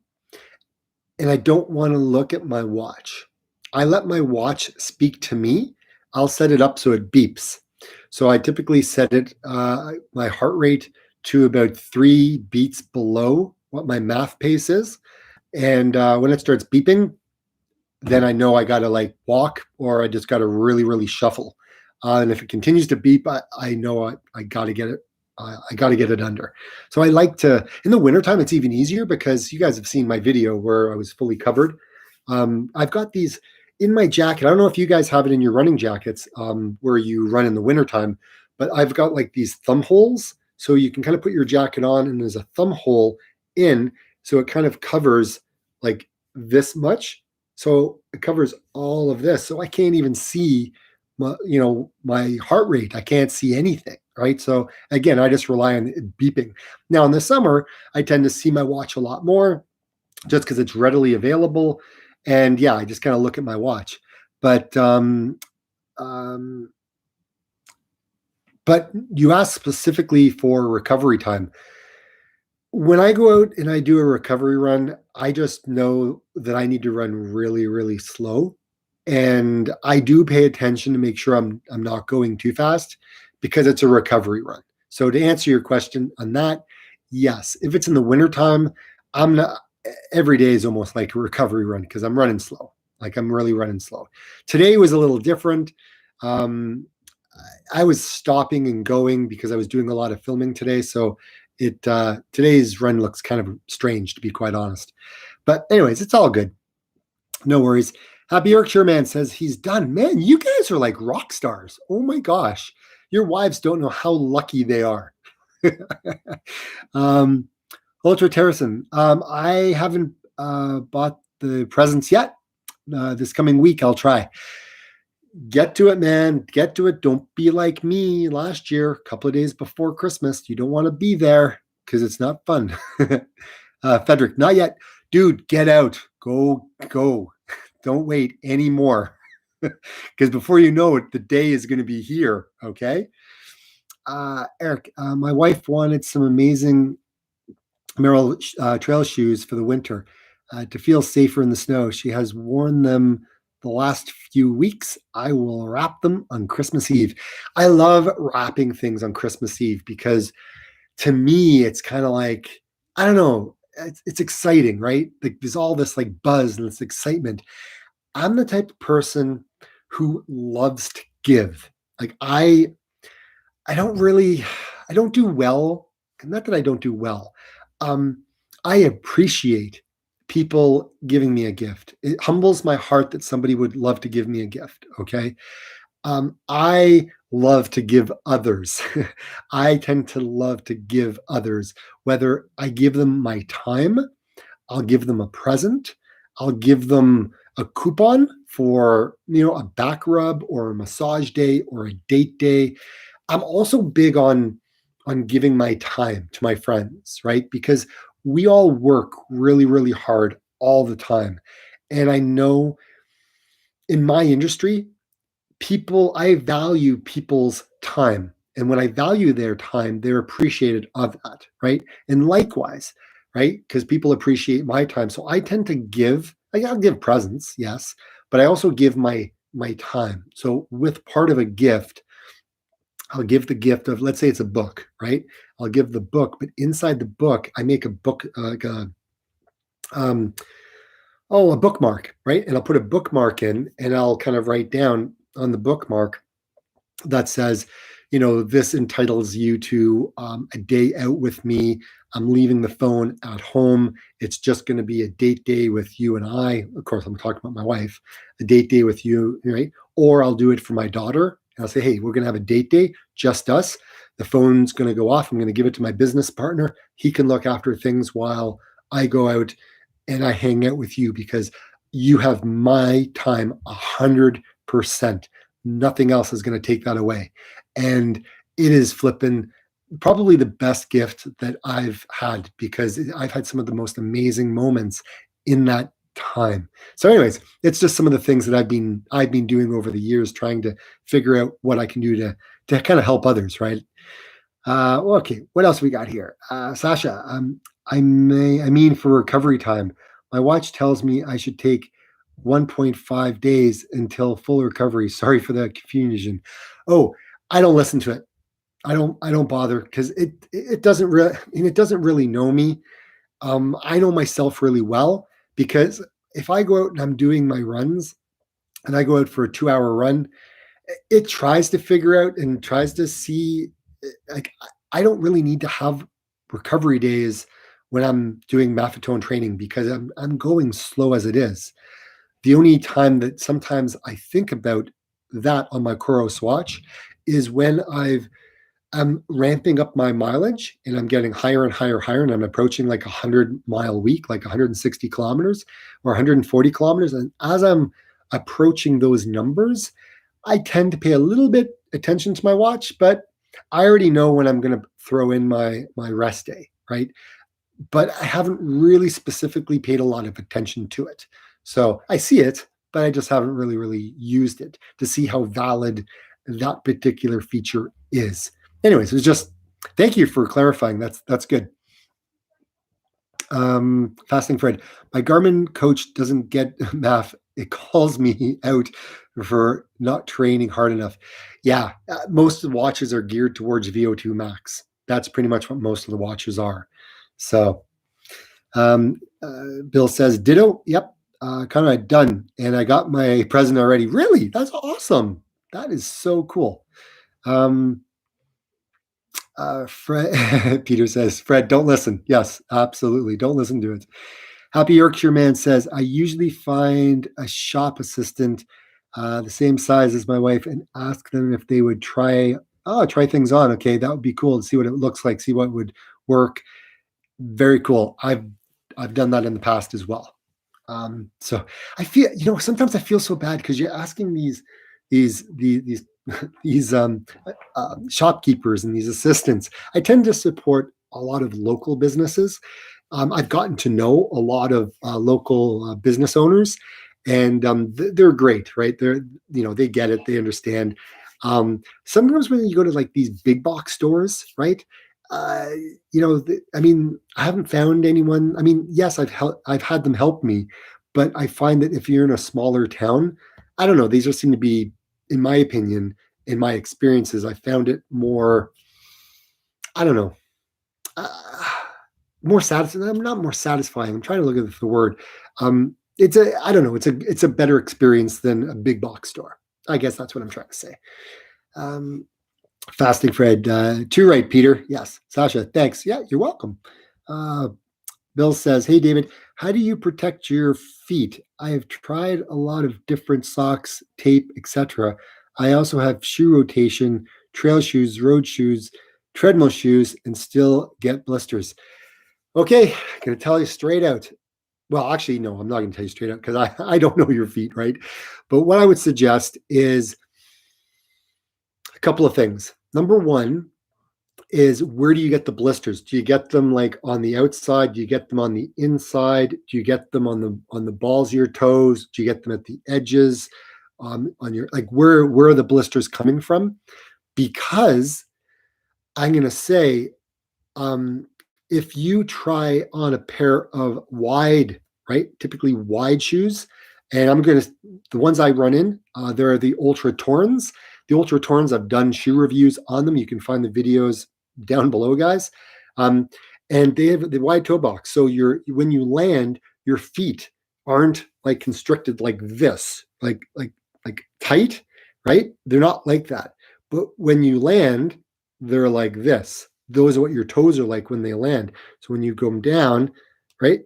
and I don't want to look at my watch. I let my watch speak to me. I'll set it up so it beeps. So I typically set it my heart rate to about 3 beats below what my math pace is. And when it starts beeping, then I know I got to like walk, or I just got to really, really shuffle. And if it continues to beep, I know I got to get it. I got to get it under. So I like to, in the wintertime, it's even easier because you guys have seen my video where I was fully covered. I've got these in my jacket. I don't know if you guys have it in your running jackets where you run in the wintertime, but I've got like these thumb holes. So you can kind of put your jacket on, and there's a thumb hole in, So it kind of covers like this much. So it covers all of this. So I can't even see my heart rate. I can't see anything, right? So again, I just rely on it beeping. Now in the summer, I tend to see my watch a lot more just because it's readily available. And yeah, I just kind of look at my watch. But um, but you asked specifically for recovery time. When I go out and I do a recovery run, I just know that I need to run really, really slow. And I do pay attention to make sure I'm not going too fast because it's a recovery run. So to answer your question on that, yes. If it's in the wintertime, I'm not every day is almost like a recovery run because I'm running slow. Like I'm really running slow. Today was a little different. Um, I was stopping and going because I was doing a lot of filming today. So today's run looks kind of strange, to be quite honest. But anyways, it's all good. No worries. Happy Yorkshire Man says he's done. Man, you guys are like rock stars. Oh my gosh. Your wives don't know how lucky they are. Ultra Terracin. I haven't bought the presents yet. This coming week, I'll try. Get to it, man. Get to it. Don't be like me last year, a couple of days before Christmas. You don't want to be there because it's not fun. Frederick, not yet. Dude, get out. Go. Don't wait anymore. Because before you know it, the day is going to be here. Okay. Eric, my wife wanted some amazing Merrill trail shoes for the winter to feel safer in the snow. She has worn them the last few weeks. I will wrap them on Christmas Eve. I love wrapping things on Christmas Eve because to me, it's kind of like, I don't know, it's exciting, right? Like there's all this like buzz and this excitement. I'm the type of person who loves to give. Like I don't do well. Not that I don't do well. Um, I appreciate people giving me a gift. It humbles my heart that somebody would love to give me a gift. Okay. I love to give others. I tend to love to give others, whether I give them my time, I'll give them a present, I'll give them a coupon for, a back rub or a massage day or a date day. I'm also big on giving my time to my friends, right? Because we all work really, really hard all the time. And I know in my industry, I value people's time. And when I value their time, they're appreciated of that, right? And likewise, right? Because people appreciate my time. So I tend to give, I'll give presents, yes, but I also give my time. So with part of a gift, I'll give the gift of, let's say it's a book, right? I'll give the book, but inside the book, I make a book, like um, a bookmark, right? And I'll put a bookmark in and I'll kind of write down on the bookmark that says, this entitles you to a day out with me. I'm leaving the phone at home. It's just going to be a date day with you and I. Of course, I'm talking about my wife, a date day with you, right? Or I'll do it for my daughter. And I'll say, hey, we're going to have a date day, just us. The phone's going to go off. I'm going to give it to my business partner. He can look after things while I go out and I hang out with you because you have my time 100%. Nothing else is going to take that away. And it is flipping probably the best gift that I've had because I've had some of the most amazing moments in that time. So anyways, it's just some of the things that I've been doing over the years, trying to figure out what I can do to kind of help others, right? Okay, what else we got here? Sasha, I mean for recovery time, my watch tells me I should take 1.5 days until full recovery. Sorry for the confusion. Oh, I don't listen to it. I don't bother because it doesn't really know me. I know myself really well because if I go out and I'm doing my runs and I go out for a 2-hour run, it tries to figure out and tries to see, like, I don't really need to have recovery days when I'm doing Maffetone training because I'm going slow as it is. The only time that sometimes I think about that on my Coros watch is when I've I'm ramping up my mileage and I'm getting higher and higher, and I'm approaching like 100-mile week, like 160 kilometers or 140 kilometers. And as I'm approaching those numbers, I tend to pay a little bit attention to my watch, but I already know when I'm going to throw in my rest day, right? But I haven't really specifically paid a lot of attention to it. So I see it, but I just haven't really used it to see how valid that particular feature is. Anyways, it's just, thank you for clarifying. That's good. Fasting Fred, my Garmin coach doesn't get math. It calls me out for not training hard enough. Yeah, most of the watches are geared towards VO2 max. That's pretty much what most of the watches are. So Bill says, ditto. Yep. Conrad, done. And I got my present already. Really? That's awesome. That is so cool. Fred, Peter says, Fred, don't listen. Yes, absolutely. Don't listen to it. Happy Yorkshire Man says, I usually find a shop assistant the same size as my wife and ask them if they would try things on. Okay, that would be cool to see what it looks like, see what would work. Very cool. I've done that in the past as well. So I feel, sometimes I feel so bad because you're asking these shopkeepers and these assistants. I tend to support a lot of local businesses. I've gotten to know a lot of local business owners, and they're great, right? They get it, they understand. Sometimes when you go to like these big box stores, right? I haven't found anyone. I mean, yes, I've had them help me, but I find that if you're in a smaller town, I don't know, these just seem to be, in my opinion, in my experiences, I found it more, I don't know, more satisfying. I'm not more satisfying. I'm trying to look at the word. It's a better experience than a big box store. I guess that's what I'm trying to say. Fasting Fred, too right, Peter. Yes. Sasha, thanks. Yeah, you're welcome. Bill says, hey, David, how do you protect your feet? I have tried a lot of different socks, tape, etc. I also have shoe rotation, trail shoes, road shoes, treadmill shoes, and still get blisters. Okay, I'm going to tell you straight out. Well, actually, no, I'm not going to tell you straight out because I don't know your feet, right? But what I would suggest is a couple of things. Number one is, where do you get the blisters? Do you get them like on the outside? Do you get them on the inside? Do you get them on the balls of your toes? Do you get them at the edges? On your, like, where are the blisters coming from? Because I'm going to say, if you try on a pair of wide, right, typically wide shoes, and the ones I run in, there are the Ultra Torns. The Ultra Torns, I've done shoe reviews on them. You can find the videos down below, guys. And they have the wide toe box. So when you land, your feet aren't like constricted like this, like tight, right? They're not like that. But when you land, they're like this. Those are what your toes are like when they land. So when you go down, right,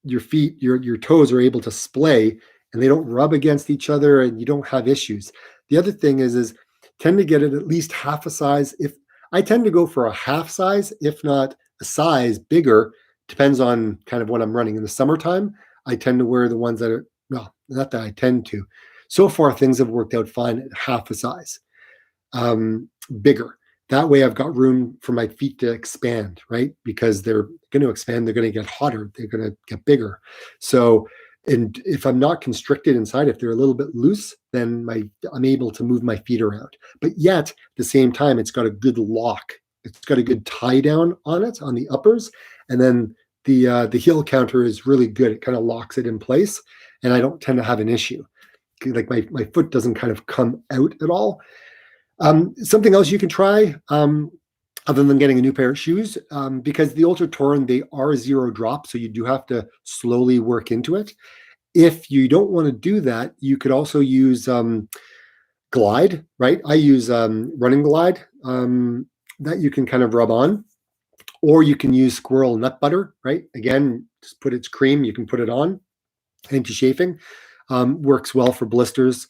your feet, your toes are able to splay and they don't rub against each other and you don't have issues. The other thing is tend to get it at least half a size. If I tend to go for a half size, if not a size bigger, depends on kind of what I'm running. In the summertime, I tend to wear the ones that are, well, not that I tend to. So far, things have worked out fine at half a size, bigger. That way I've got room for my feet to expand, right? Because they're going to expand, they're going to get hotter, they're going to get bigger. So, and if I'm not constricted inside, if they're a little bit loose, then I'm able to move my feet around. But yet, at the same time, it's got a good lock. It's got a good tie down on it, on the uppers. And then the heel counter is really good. It kind of locks it in place. And I don't tend to have an issue. Like my foot doesn't kind of come out at all. Something else you can try, other than getting a new pair of shoes, because the Ultra Torn, they are zero drop, so you do have to slowly work into it. If you don't want to do that, you could also use Glide, right? I use Running Glide that you can kind of rub on, or you can use Squirrel Nut Butter, right? Again, just put its cream, you can put it on. Anti-chafing, works well for blisters.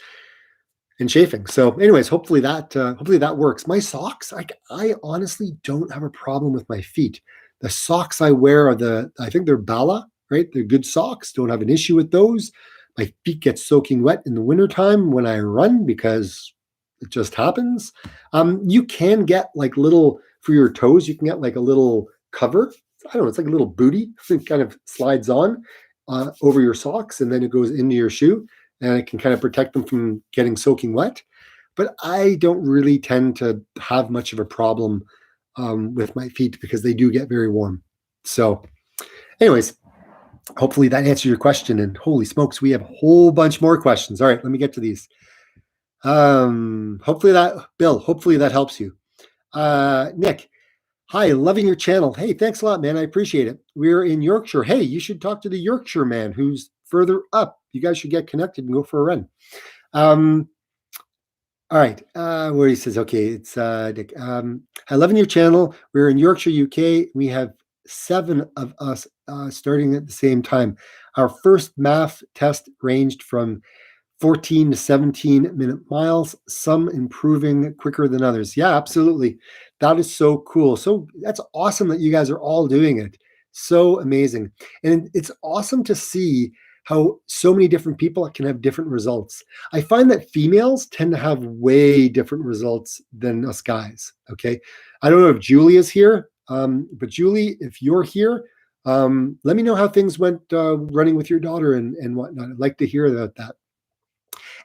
and chafing. So anyways, hopefully that works. My socks, I honestly don't have a problem with my feet. The socks I wear are I think they're Bala, right? They're good socks. Don't have an issue with those. My feet get soaking wet in the wintertime when I run because it just happens. You can get like little, for your toes, you can get like a little cover. I don't know, it's like a little booty. It kind of slides on over your socks and then it goes into your shoe and it can kind of protect them from getting soaking wet. But I don't really tend to have much of a problem with my feet because they do get very warm. So anyways, hopefully that answers your question. And holy smokes, we have a whole bunch more questions. All right, let me get to these. Hopefully that helps you. Nick, hi, loving your channel. Hey, thanks a lot, man. I appreciate it. We're in Yorkshire. Hey, you should talk to the Yorkshire man who's further up. You guys should get connected and go for a run. All right, where he says, okay, it's Nick. I love your channel. We're in Yorkshire, UK. We have 7 of us starting at the same time. Our first MAF test ranged from 14 to 17-minute miles, some improving quicker than others. Yeah, absolutely. That is so cool. So that's awesome that you guys are all doing it. So amazing. And it's awesome to see how so many different people can have different results. I find that females tend to have way different results than us guys. Okay. I don't know if Julie is here, but Julie, if you're here, let me know how things went running with your daughter and whatnot. I'd like to hear about that.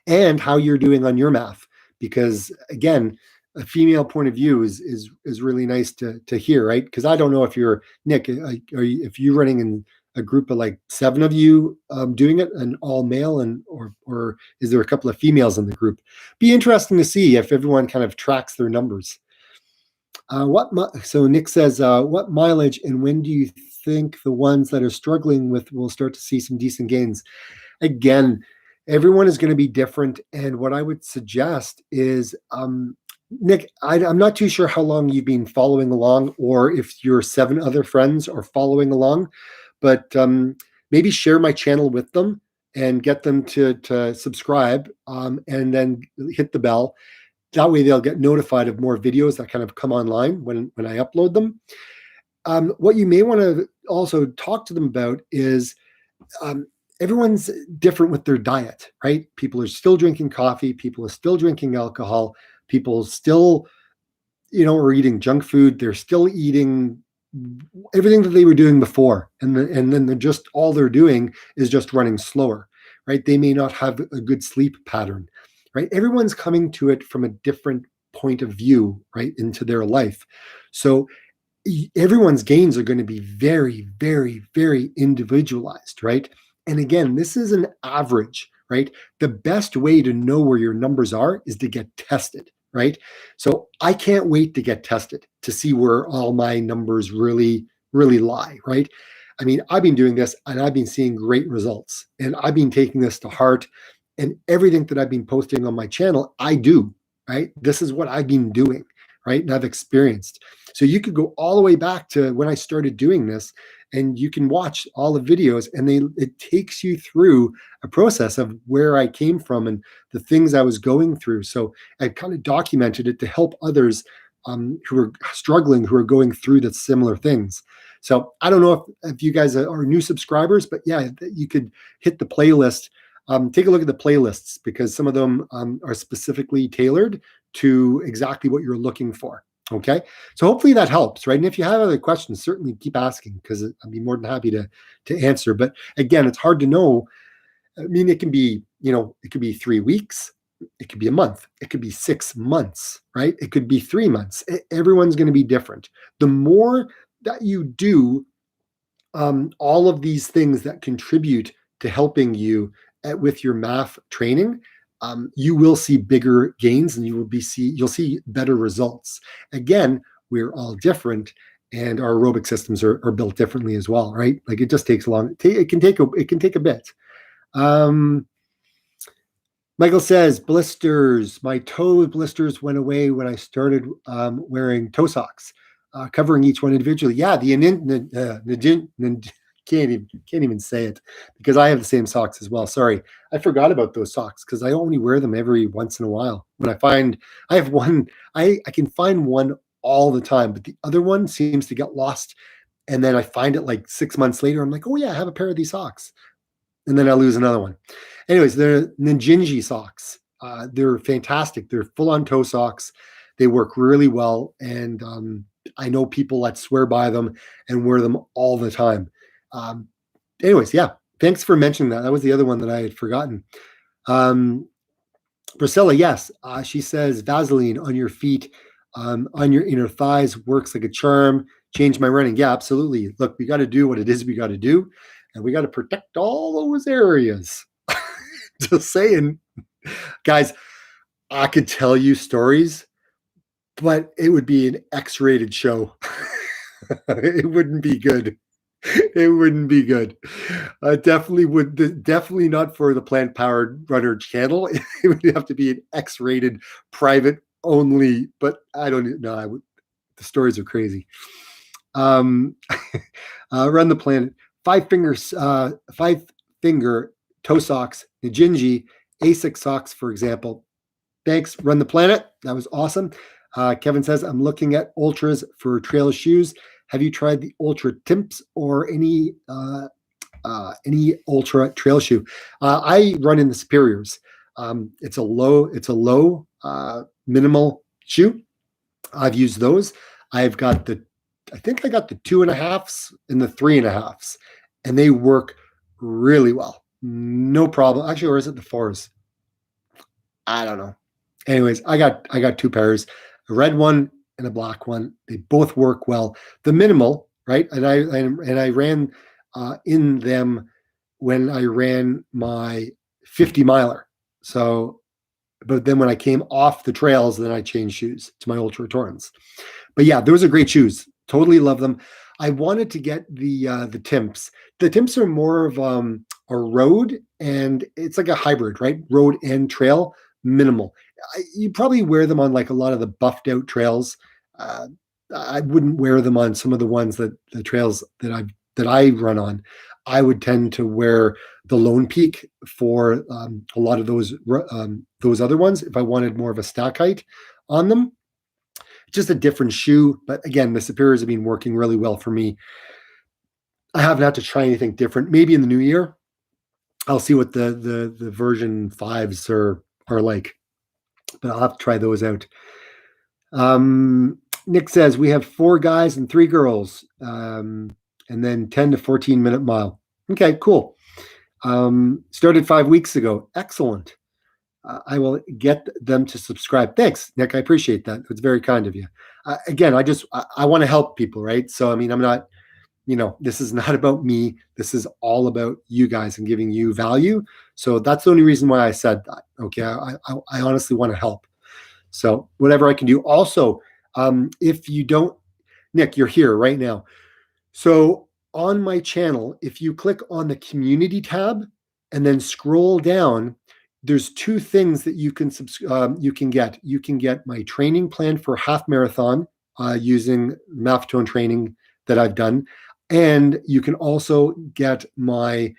And how you're doing on your math, because again, a female point of view is really nice to hear, right? Because I don't know if you're Nick, if you're running in a group of like 7 of you doing it, and all male, and or is there a couple of females in the group? Be interesting to see if everyone kind of tracks their numbers. So Nick says, what mileage and when do you think the ones that are struggling with will start to see some decent gains? Again, everyone is going to be different. And what I would suggest is, Nick, I'm not too sure how long you've been following along or if your 7 other friends are following along, but maybe share my channel with them and get them to subscribe and then hit the bell. That way they'll get notified of more videos that kind of come online when I upload them. What you may want to also talk to them about is everyone's different with their diet, right? People are still drinking coffee. People are still drinking alcohol. People still, are eating junk food. They're still eating everything that they were doing before. And then all they're doing is just running slower, right? They may not have a good sleep pattern, right? Everyone's coming to it from a different point of view, right, into their life. So everyone's gains are going to be very, very, very individualized, right? And again, this is an average, right? The best way to know where your numbers are is to get tested, right? So I can't wait to get tested to see where all my numbers really, really lie, right? I mean, I've been doing this and I've been seeing great results, and I've been taking this to heart, and everything that I've been posting on my channel, I do, right? This is what I've been doing, right? And I've experienced. So you could go all the way back to when I started doing this, and you can watch all the videos, and it takes you through a process of where I came from and the things I was going through. So I kind of documented it to help others who are struggling, who are going through the similar things. So I don't know if you guys are new subscribers, but yeah, you could hit the playlist. Take a look at the playlists, because some of them are specifically tailored to exactly what you're looking for. Okay, so hopefully that helps, right? And if you have other questions, certainly keep asking, because I'd be more than happy to answer. But again, it's hard to know. I mean, it can be, it could be 3 weeks, it could be a month, it could be 6 months, right? It could be 3 months. Everyone's going to be different. The more that you do all of these things that contribute to helping you with your math training, you will see bigger gains, and you'll see better results. Again, we're all different, and our aerobic systems are built differently as well, right? Like it just takes it can take a bit. Michael says, blisters. My toe blisters went away when I started wearing toe socks, covering each one individually. Yeah, can't even say it because I have the same socks as well. Sorry, I forgot about those socks because I only wear them every once in a while. When I have one, I can find one all the time, but the other one seems to get lost. And then I find it like 6 months later. I'm like, oh yeah, I have a pair of these socks. And then I lose another one. Anyways, they're Ninjinji socks. They're fantastic. They're full-on toe socks. They work really well. And I know people that swear by them and wear them all the time. Anyways, yeah, thanks for mentioning that. That was the other one that I had forgotten. Priscilla, yes, she says Vaseline on your feet, on your inner thighs works like a charm. Change my running. Yeah, absolutely. Look, we got to do what it is we got to do, and we got to protect all those areas. Just saying, guys, I could tell you stories, but it would be an X-rated show. It wouldn't be good. It wouldn't be good. Definitely not for the Plant Powered Runner channel. It would have to be an X-rated, private only. But I don't know. The stories are crazy. Run the Planet. Five finger toe socks. Nijinji, Asics socks, for example. Thanks, Run the Planet. That was awesome. Kevin says, I'm looking at Ultras for trail shoes. Have you tried the Ultra Timps or any Ultra trail shoe? I run in the Superiors. It's a low minimal shoe. I've used those. I think I got the 2.5s and the 3.5s, and they work really well. No problem. Actually, or is it the 4s? I don't know. Anyways, I got two pairs, a red one and a black one. They both work well. The minimal, right? And I ran in them when I ran my 50 miler. So, but then when I came off the trails, then I changed shoes to my Ultra Torrents. But yeah, those are great shoes. Totally love them. I wanted to get the Timps. The Timps are more of a road, and it's like a hybrid, right? Road and trail, minimal. You probably wear them on like a lot of the buffed out trails. I wouldn't wear them on some of the ones the trails that I run on. I would tend to wear the Lone Peak for a lot of those other ones if I wanted more of a stack height on them. Just a different shoe, but again, the Superiors have been working really well for me. I haven't had to try anything different. Maybe in the new year, I'll see what the version 5s are like, but I'll have to try those out. Nick says we have 4 guys and 3 girls, and then 10 to 14 minute mile. Okay, cool. Started 5 weeks ago. Excellent. I will get them to subscribe. Thanks, Nick. I appreciate that. It's very kind of you. Again, I want to help people, right? So, I mean, I'm not, this is not about me. This is all about you guys and giving you value. So that's the only reason why I said that. Okay. I honestly want to help. So whatever I can do. Also, if you don't, Nick, you're here right now. So on my channel, if you click on the community tab and then scroll down, there's 2 things that you can get. You can get my training plan for half marathon using Maffetone training that I've done, and you can also get my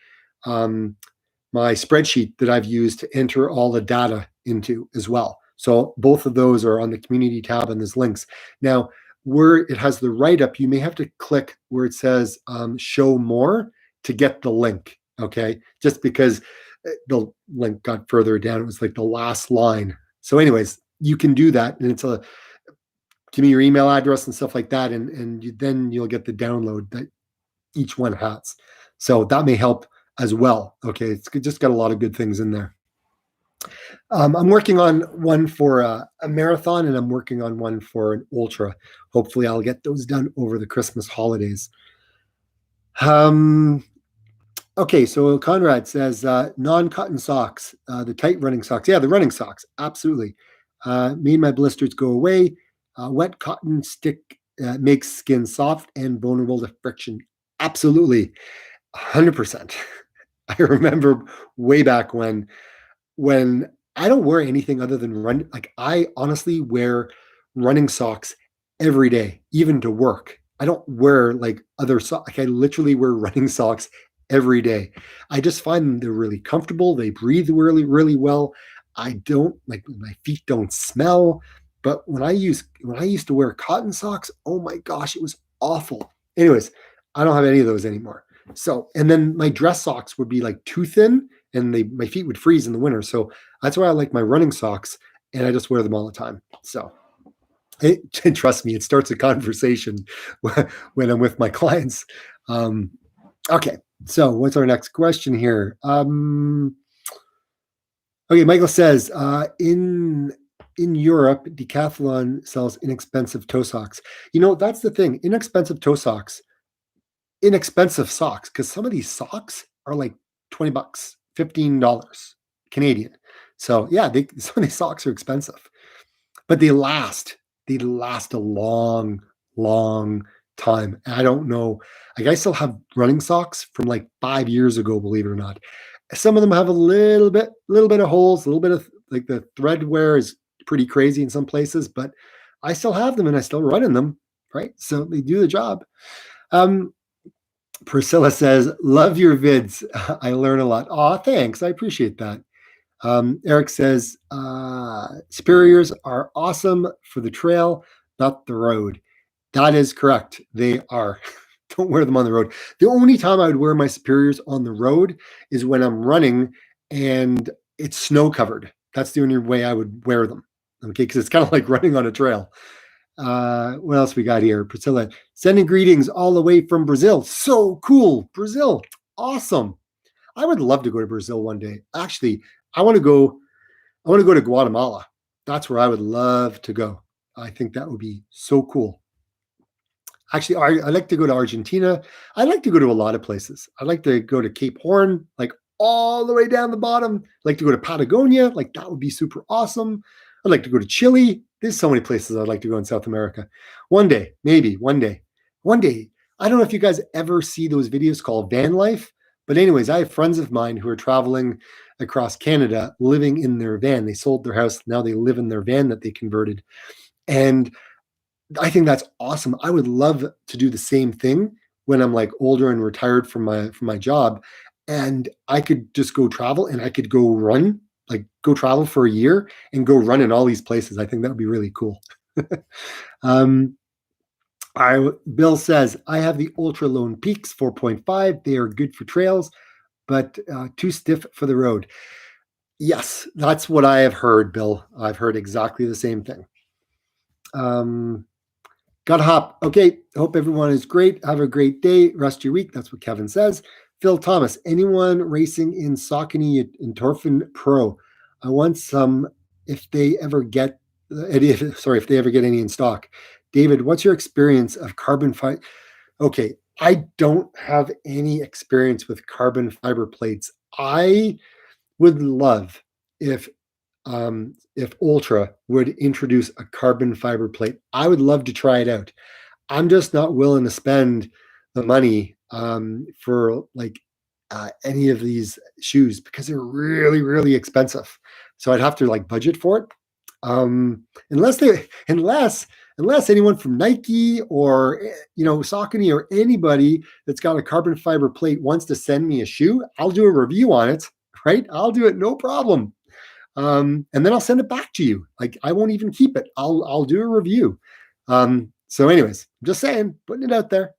my spreadsheet that I've used to enter all the data into as well. So both of those are on the community tab, and there's links. Now, where it has the write-up, you may have to click where it says show more to get the link. Okay, just because the link got further down. It was like the last line. So anyways, you can do that. And it's give me your email address and stuff like that. And then you'll get the download that each one has. So that may help as well. Okay. It's just got a lot of good things in there. I'm working on one for a marathon, and I'm working on one for an ultra. Hopefully I'll get those done over the Christmas holidays. Okay, so Conrad says non-cotton socks, the tight running socks. Yeah, the running socks, absolutely. Made my blisters go away. Wet cotton stick makes skin soft and vulnerable to friction. Absolutely, 100%. I remember way back when I don't wear anything other than run. Like I honestly wear running socks every day, even to work. don't wear like other socks. Like I literally wear running socks every day. I just find them they're really comfortable. They breathe really, really well. I don't like my feet don't smell. But when I used to wear cotton socks, oh my gosh, it was awful. Anyways, I don't have any of those anymore. So, and then my dress socks would be like too thin and my feet would freeze in the winter. So that's why I like my running socks and I just wear them all the time. So trust me, it starts a conversation when I'm with my clients. Okay, so what's our next question here? Okay, Michael says in Europe, Decathlon sells inexpensive toe socks. That's the thing. Inexpensive socks, because some of these socks are like $20, $15 Canadian. So yeah, some of these socks are expensive, but they last. They last a long, long time. And I don't know. Like I still have running socks from like 5 years ago, believe it or not. Some of them have a little bit of holes, a little bit of like the thread wear is pretty crazy in some places, but I still have them and I still run in them, right? So they do the job. Priscilla says, love your vids. I learn a lot. Aw, thanks. I appreciate that. Eric says, Superiors are awesome for the trail, not the road. That is correct. They are. Don't wear them on the road. The only time I would wear my Superiors on the road is when I'm running and it's snow covered. That's the only way I would wear them. Okay, because it's kind of like running on a trail. What else we got here? Priscilla, sending greetings all the way from Brazil. So cool. Brazil. Awesome. I would love to go to Brazil one day. Actually, I want to go to Guatemala. That's where I would love to go. I think that would be so cool. Actually, I like to go to Argentina. I like to go to a lot of places. I like to go to Cape Horn, like all the way down the bottom. I like to go to Patagonia. Like that would be super awesome. I'd like to go to Chile. There's so many places I'd like to go in South America. One day, maybe one day. I don't know if you guys ever see those videos called Van Life, but anyways, I have friends of mine who are traveling across Canada living in their van. They sold their house. Now they live in their van that they converted. And I think that's awesome. I would love to do the same thing when I'm like older and retired from my job. And I could just go travel and I could go run, like go travel for a year and go run in all these places. I think that would be really cool. Bill says, I have the Ultra Lone Peaks 4.5. They are good for trails, but too stiff for the road. Yes, that's what I have heard, Bill. I've heard exactly the same thing. Gotta hop. Okay, hope everyone is great. Have a great day. Rest your week. That's what Kevin says. Phil Thomas, anyone racing in Saucony and Torfin Pro? I want some if they ever get any in stock. David, what's your experience of carbon fiber? Okay, I don't have any experience with carbon fiber plates. I would love if Ultra would introduce a carbon fiber plate. I would love to try it out. I'm just not willing to spend the money for like any of these shoes because they're really, really expensive. So I'd have to like budget for it. Unless anyone from Nike or Saucony or anybody that's got a carbon fiber plate wants to send me a shoe, I'll do a review on it. Right? I'll do it, no problem. And then I'll send it back to you. Like I won't even keep it. I'll do a review. So anyways, I'm just saying, putting it out there.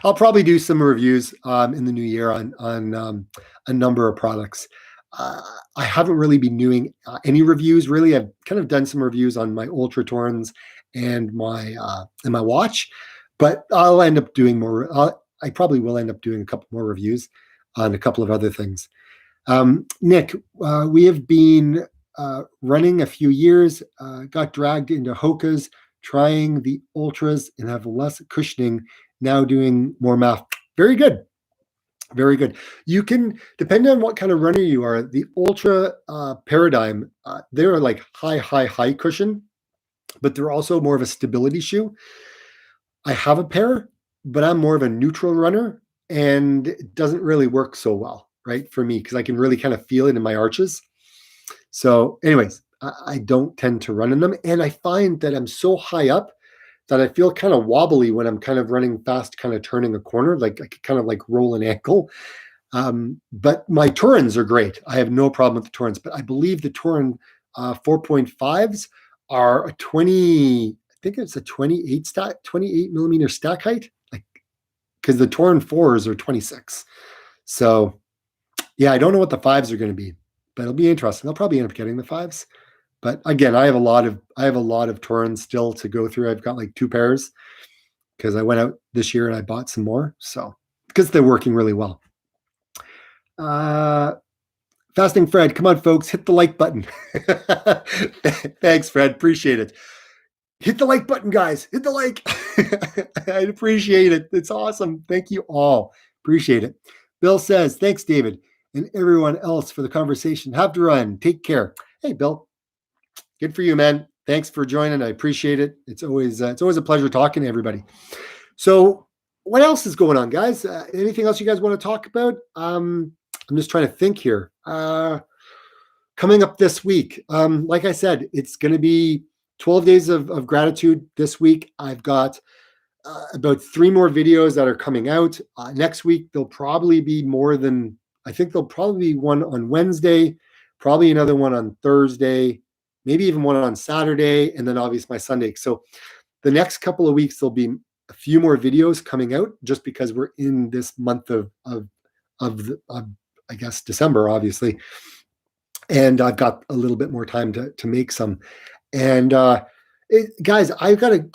I'll probably do some reviews in the new year on a number of products. I haven't really been doing any reviews. Really, I've kind of done some reviews on my Ultra Torns and my watch, but I'll end up doing more. I probably will end up doing a couple more reviews on a couple of other things. Nick, we have been running a few years, got dragged into Hoka's, trying the Ultras and have less cushioning, now doing more math. Very good. Very good. You can, depending on what kind of runner you are, the Ultra Paradigm, they're like high cushion, but they're also more of a stability shoe. I have a pair, but I'm more of a neutral runner and it doesn't really work so well, right, for me, because I can really kind of feel it in my arches. So anyways, I don't tend to run in them. And I find that I'm so high up that I feel kind of wobbly when I'm kind of running fast, kind of turning a corner, like I could kind of like roll an ankle. But my Torins are great. I have no problem with the Torins, but I believe the Torin 4.5s are a 20, I think it's a 28 millimeter stack height, like, because the Torin 4s are 26. So yeah, I don't know what the 5s are going to be, but it'll be interesting. I'll probably end up getting the 5s. But again, I have a lot of Torins still to go through. I've got like 2 pairs because I went out this year and I bought some more. So because they're working really well. Fasting Fred, come on, folks, hit the like button. Thanks, Fred. Appreciate it. Hit the like button, guys. Hit the like. I appreciate it. It's awesome. Thank you all. Appreciate it. Bill says, thanks, David, and everyone else for the conversation. Have to run. Take care. Hey, Bill. Good for you, man. Thanks for joining. I appreciate it. It's always a pleasure talking to everybody. So what else is going on, guys? Anything else you guys want to talk about? I'm just trying to think here. Coming up this week, like I said, it's going to be 12 days of gratitude this week. I've got about 3 more videos that are coming out. Next week, there'll probably be there'll probably be one on Wednesday, probably another one on Thursday, maybe even one on Saturday, and then obviously my Sunday. So the next couple of weeks, there'll be a few more videos coming out just because we're in this month of I guess December, obviously. And I've got a little bit more time to make some. And guys, I've got a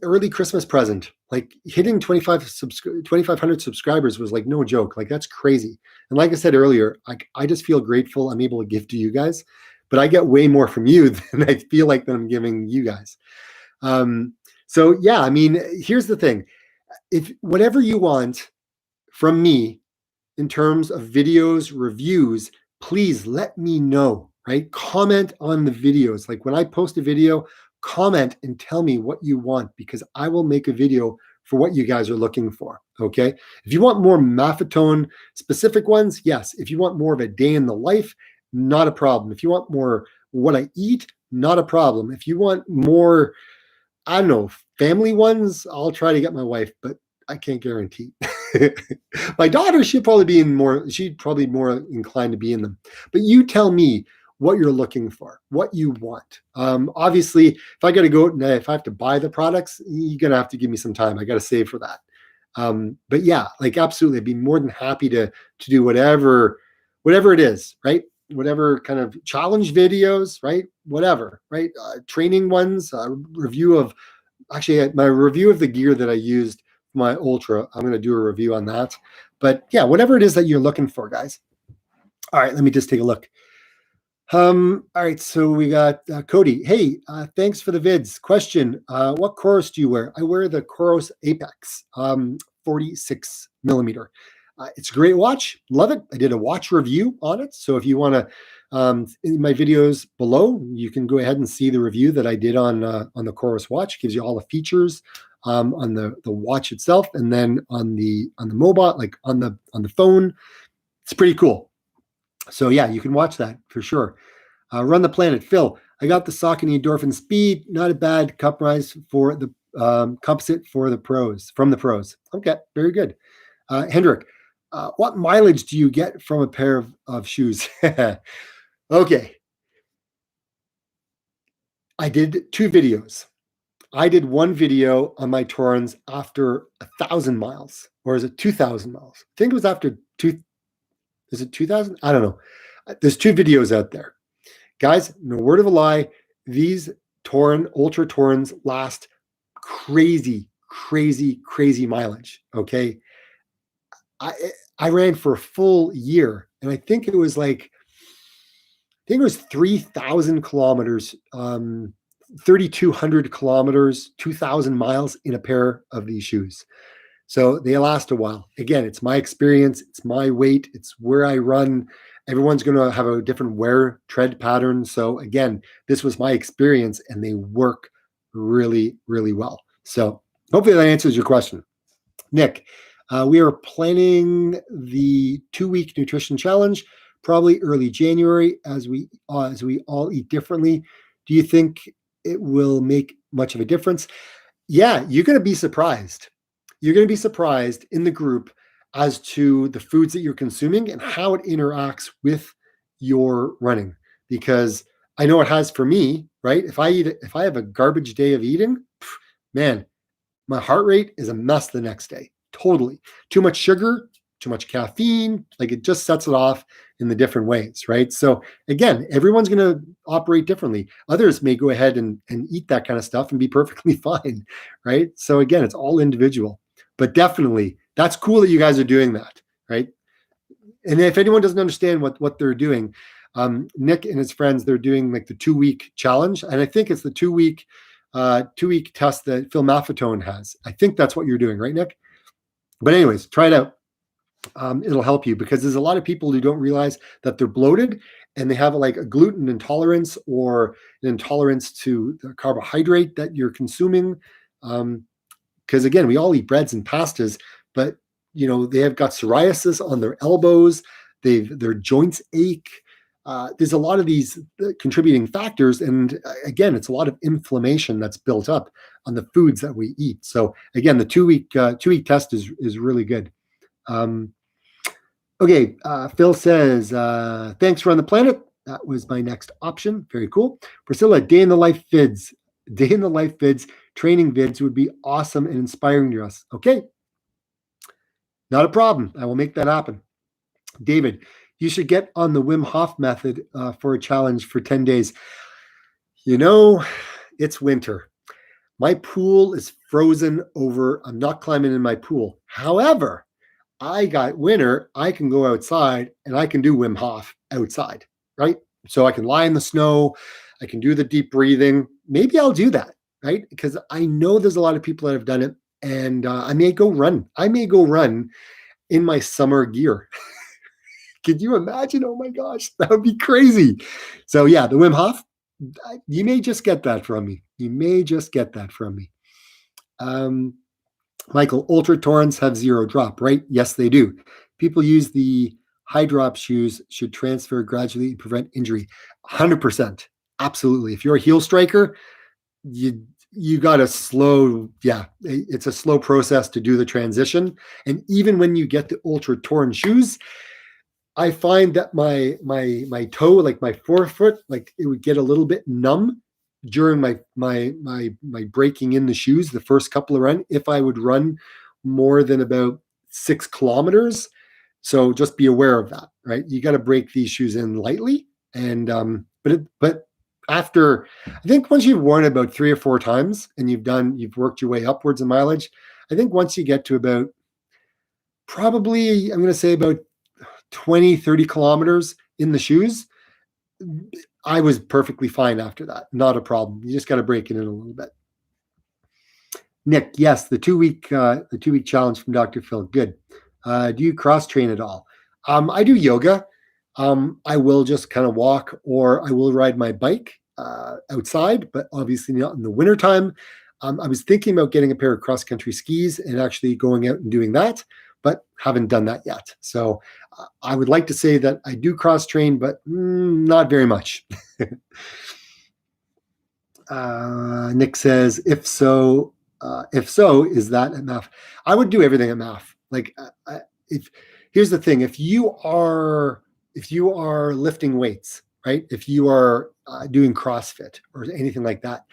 early Christmas present. Like hitting 2,500 subscribers was like no joke. Like that's crazy. And like I said earlier, I just feel grateful I'm able to give to you guys. But I get way more from you than I feel like that I'm giving you guys. So yeah, I mean, here's the thing. If whatever you want from me in terms of videos, reviews, please let me know, right? Comment on the videos. Like when I post a video, comment and tell me what you want because I will make a video for what you guys are looking for, okay? If you want more Maffetone specific ones, yes. If you want more of a day in the life, not a problem. If you want more what I eat, not a problem. If you want more, I don't know, family ones, I'll try to get my wife, but I can't guarantee. My daughter, she'd probably more inclined to be in them. But you tell me what you're looking for, what you want. Obviously, if I got to go and if I have to buy the products, you're going to have to give me some time. I got to save for that. But yeah, like absolutely, I'd be more than happy to do whatever it is, right? Whatever kind of challenge videos, right? Whatever, right? Training ones, review of my review of the gear that I used for my Ultra. I'm going to do a review on that. But yeah, whatever it is that you're looking for, guys. All right, let me just take a look. All right, so we got Cody. Hey, thanks for the vids. Question, what Coros do you wear? I wear the Coros Apex 46 millimeter. It's a great watch. Love it. I did a watch review on it. So if you want to, in my videos below, you can go ahead and see the review that I did on the Coros watch. It gives you all the features on the watch itself, and then on the mobile, like on the phone. It's pretty cool. So yeah, you can watch that for sure. Run the Planet. Phil, I got the Saucony Endorphin Speed. Not a bad compromise for the composite for the pros, from the pros. Okay, very good. Hendrik, what mileage do you get from a pair of shoes? Okay. I did 2 videos. I did one video on my Torrens after 1,000 miles, or is it 2,000 miles? I think it was after 2,000. Is it 2,000? I don't know. There's 2 videos out there. Guys, no word of a lie, these Ultra Torrens last crazy mileage, okay? I ran for a full year, and I think it was 3,000 kilometers, 3,200 kilometers, 2,000 miles in a pair of these shoes. So they last a while. Again, it's my experience. It's my weight. It's where I run. Everyone's going to have a different wear tread pattern. So again, this was my experience, and they work really, really well. So hopefully that answers your question. Nick, we are planning the 2-week nutrition challenge, probably early January, as we all eat differently. Do you think it will make much of a difference? Yeah, you're going to be surprised. You're going to be surprised in the group as to the foods that you're consuming and how it interacts with your running. Because I know it has for me, right? If I have a garbage day of eating, man, my heart rate is a mess the next day. Totally. Too much sugar, too much caffeine, like it just sets it off in the different ways, right? So again, everyone's going to operate differently. Others may go ahead and eat that kind of stuff and be perfectly fine, right? So again, it's all individual. But definitely, that's cool that you guys are doing that, right? And if anyone doesn't understand what they're doing, Nick and his friends, they're doing like the 2-week challenge, and I think it's the 2-week 2-week test that Phil Maffetone has. I think that's what you're doing, right, Nick? But anyways, try it out. It'll help you because there's a lot of people who don't realize that they're bloated and they have like a gluten intolerance or an intolerance to the carbohydrate that you're consuming. Because again, we all eat breads and pastas, but they have got psoriasis on their elbows. Their joints ache. There's a lot of these contributing factors, and again, it's a lot of inflammation that's built up on the foods that we eat. So again, the 2-week test is really good. Okay, Phil says, thanks for on the planet. That was my next option. Very cool. Priscilla, day in the life vids, training vids would be awesome and inspiring to us. Okay, not a problem. I will make that happen. David, you should get on the Wim Hof method for a challenge for 10 days. It's winter. My pool is frozen over. I'm not climbing in my pool. However, I got winter. I can go outside and I can do Wim Hof outside, right? So I can lie in the snow. I can do the deep breathing. Maybe I'll do that, right? Because I know there's a lot of people that have done it, and I may go run. I may go run in my summer gear. Could you imagine? Oh my gosh, that would be crazy. So yeah, the Wim Hof, you may just get that from me. Michael, Ultra Torrents have 0 drop, right? Yes, they do. People use the high drop shoes should transfer gradually to prevent injury. 100%. Absolutely. If you're a heel striker, you got to slow. Yeah, it's a slow process to do the transition. And even when you get the Ultra Torn shoes, I find that my toe, like my forefoot, like it would get a little bit numb during my breaking in the shoes the first couple of runs if I would run more than about 6 kilometers. So just be aware of that, right? You got to break these shoes in lightly, and but after, I think once you've worn it about 3 or 4 times and you've worked your way upwards in mileage, I think once you get to about, probably I'm going to say about 20, 30 kilometers in the shoes, I was perfectly fine after that. Not a problem. You just got to break it in a little bit. Nick, yes, the 2-week challenge from Dr. Phil. Good. Do you cross train at all? I do yoga. I will just kind of walk, or I will ride my bike outside, but obviously not in the wintertime. I was thinking about getting a pair of cross-country skis and actually going out and doing that, but haven't done that yet. So I would like to say that I do cross-train, but not very much. Nick says, if so, is that at MAF? I would do everything at MAF. Like, here's the thing: if you are lifting weights, right? If you are doing CrossFit or anything like that,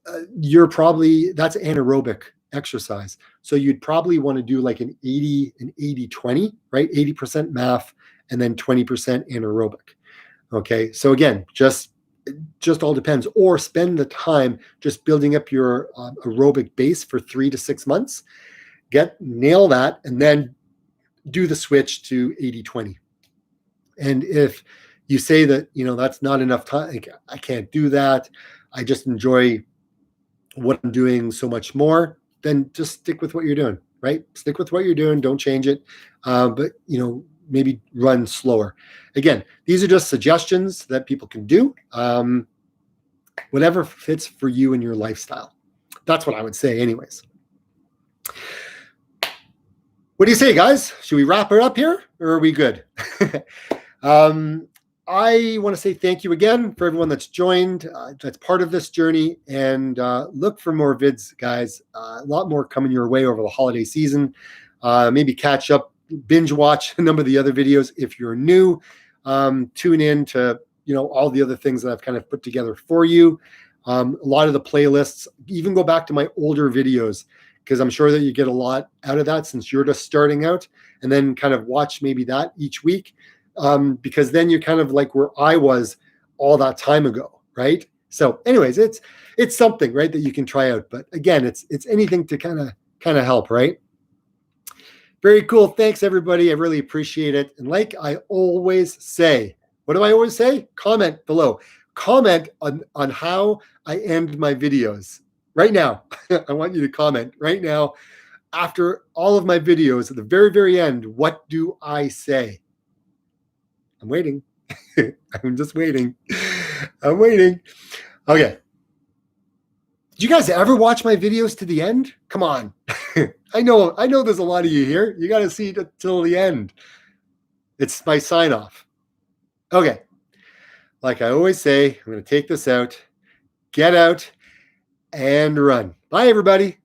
that's anaerobic exercise. So you'd probably want to do like an 80-20, right? 80% MAF and then 20% anaerobic. Okay. So again, just all depends, or spend the time just building up your aerobic base for 3 to 6 months, nail that, and then do the switch to 80-20. And if you say that, that's not enough time, like, I can't do that, I just enjoy what I'm doing so much more, then just stick with what you're doing, right? Stick with what you're doing. Don't change it. But, maybe run slower. Again, these are just suggestions that people can do. Whatever fits for you and your lifestyle. That's what I would say anyways. What do you say, guys? Should we wrap it up here, or are we good? I want to say thank you again for everyone that's joined, that's part of this journey, and look for more vids, guys. A lot more coming your way over the holiday season. Maybe catch up, binge watch a number of the other videos if you're new. Tune in to all the other things that I've kind of put together for you. A lot of the playlists, even go back to my older videos, because I'm sure that you get a lot out of that since you're just starting out, and then kind of watch maybe that each week. Because then you're kind of like where I was all that time ago, right? So anyways, it's something, right, that you can try out. But again, it's anything to kind of help, right? Very cool. Thanks, everybody. I really appreciate it. And like I always say, what do I always say? Comment below. Comment on how I end my videos right now. I want you to comment right now. After all of my videos, at the very, very end, what do I say? I'm waiting. I'm just waiting. I'm waiting. Okay. Did you guys ever watch my videos to the end? Come on. I know there's a lot of you here. You got to see it till the end. It's my sign off. Okay. Like I always say, I'm going to take this out, get out, and run. Bye, everybody.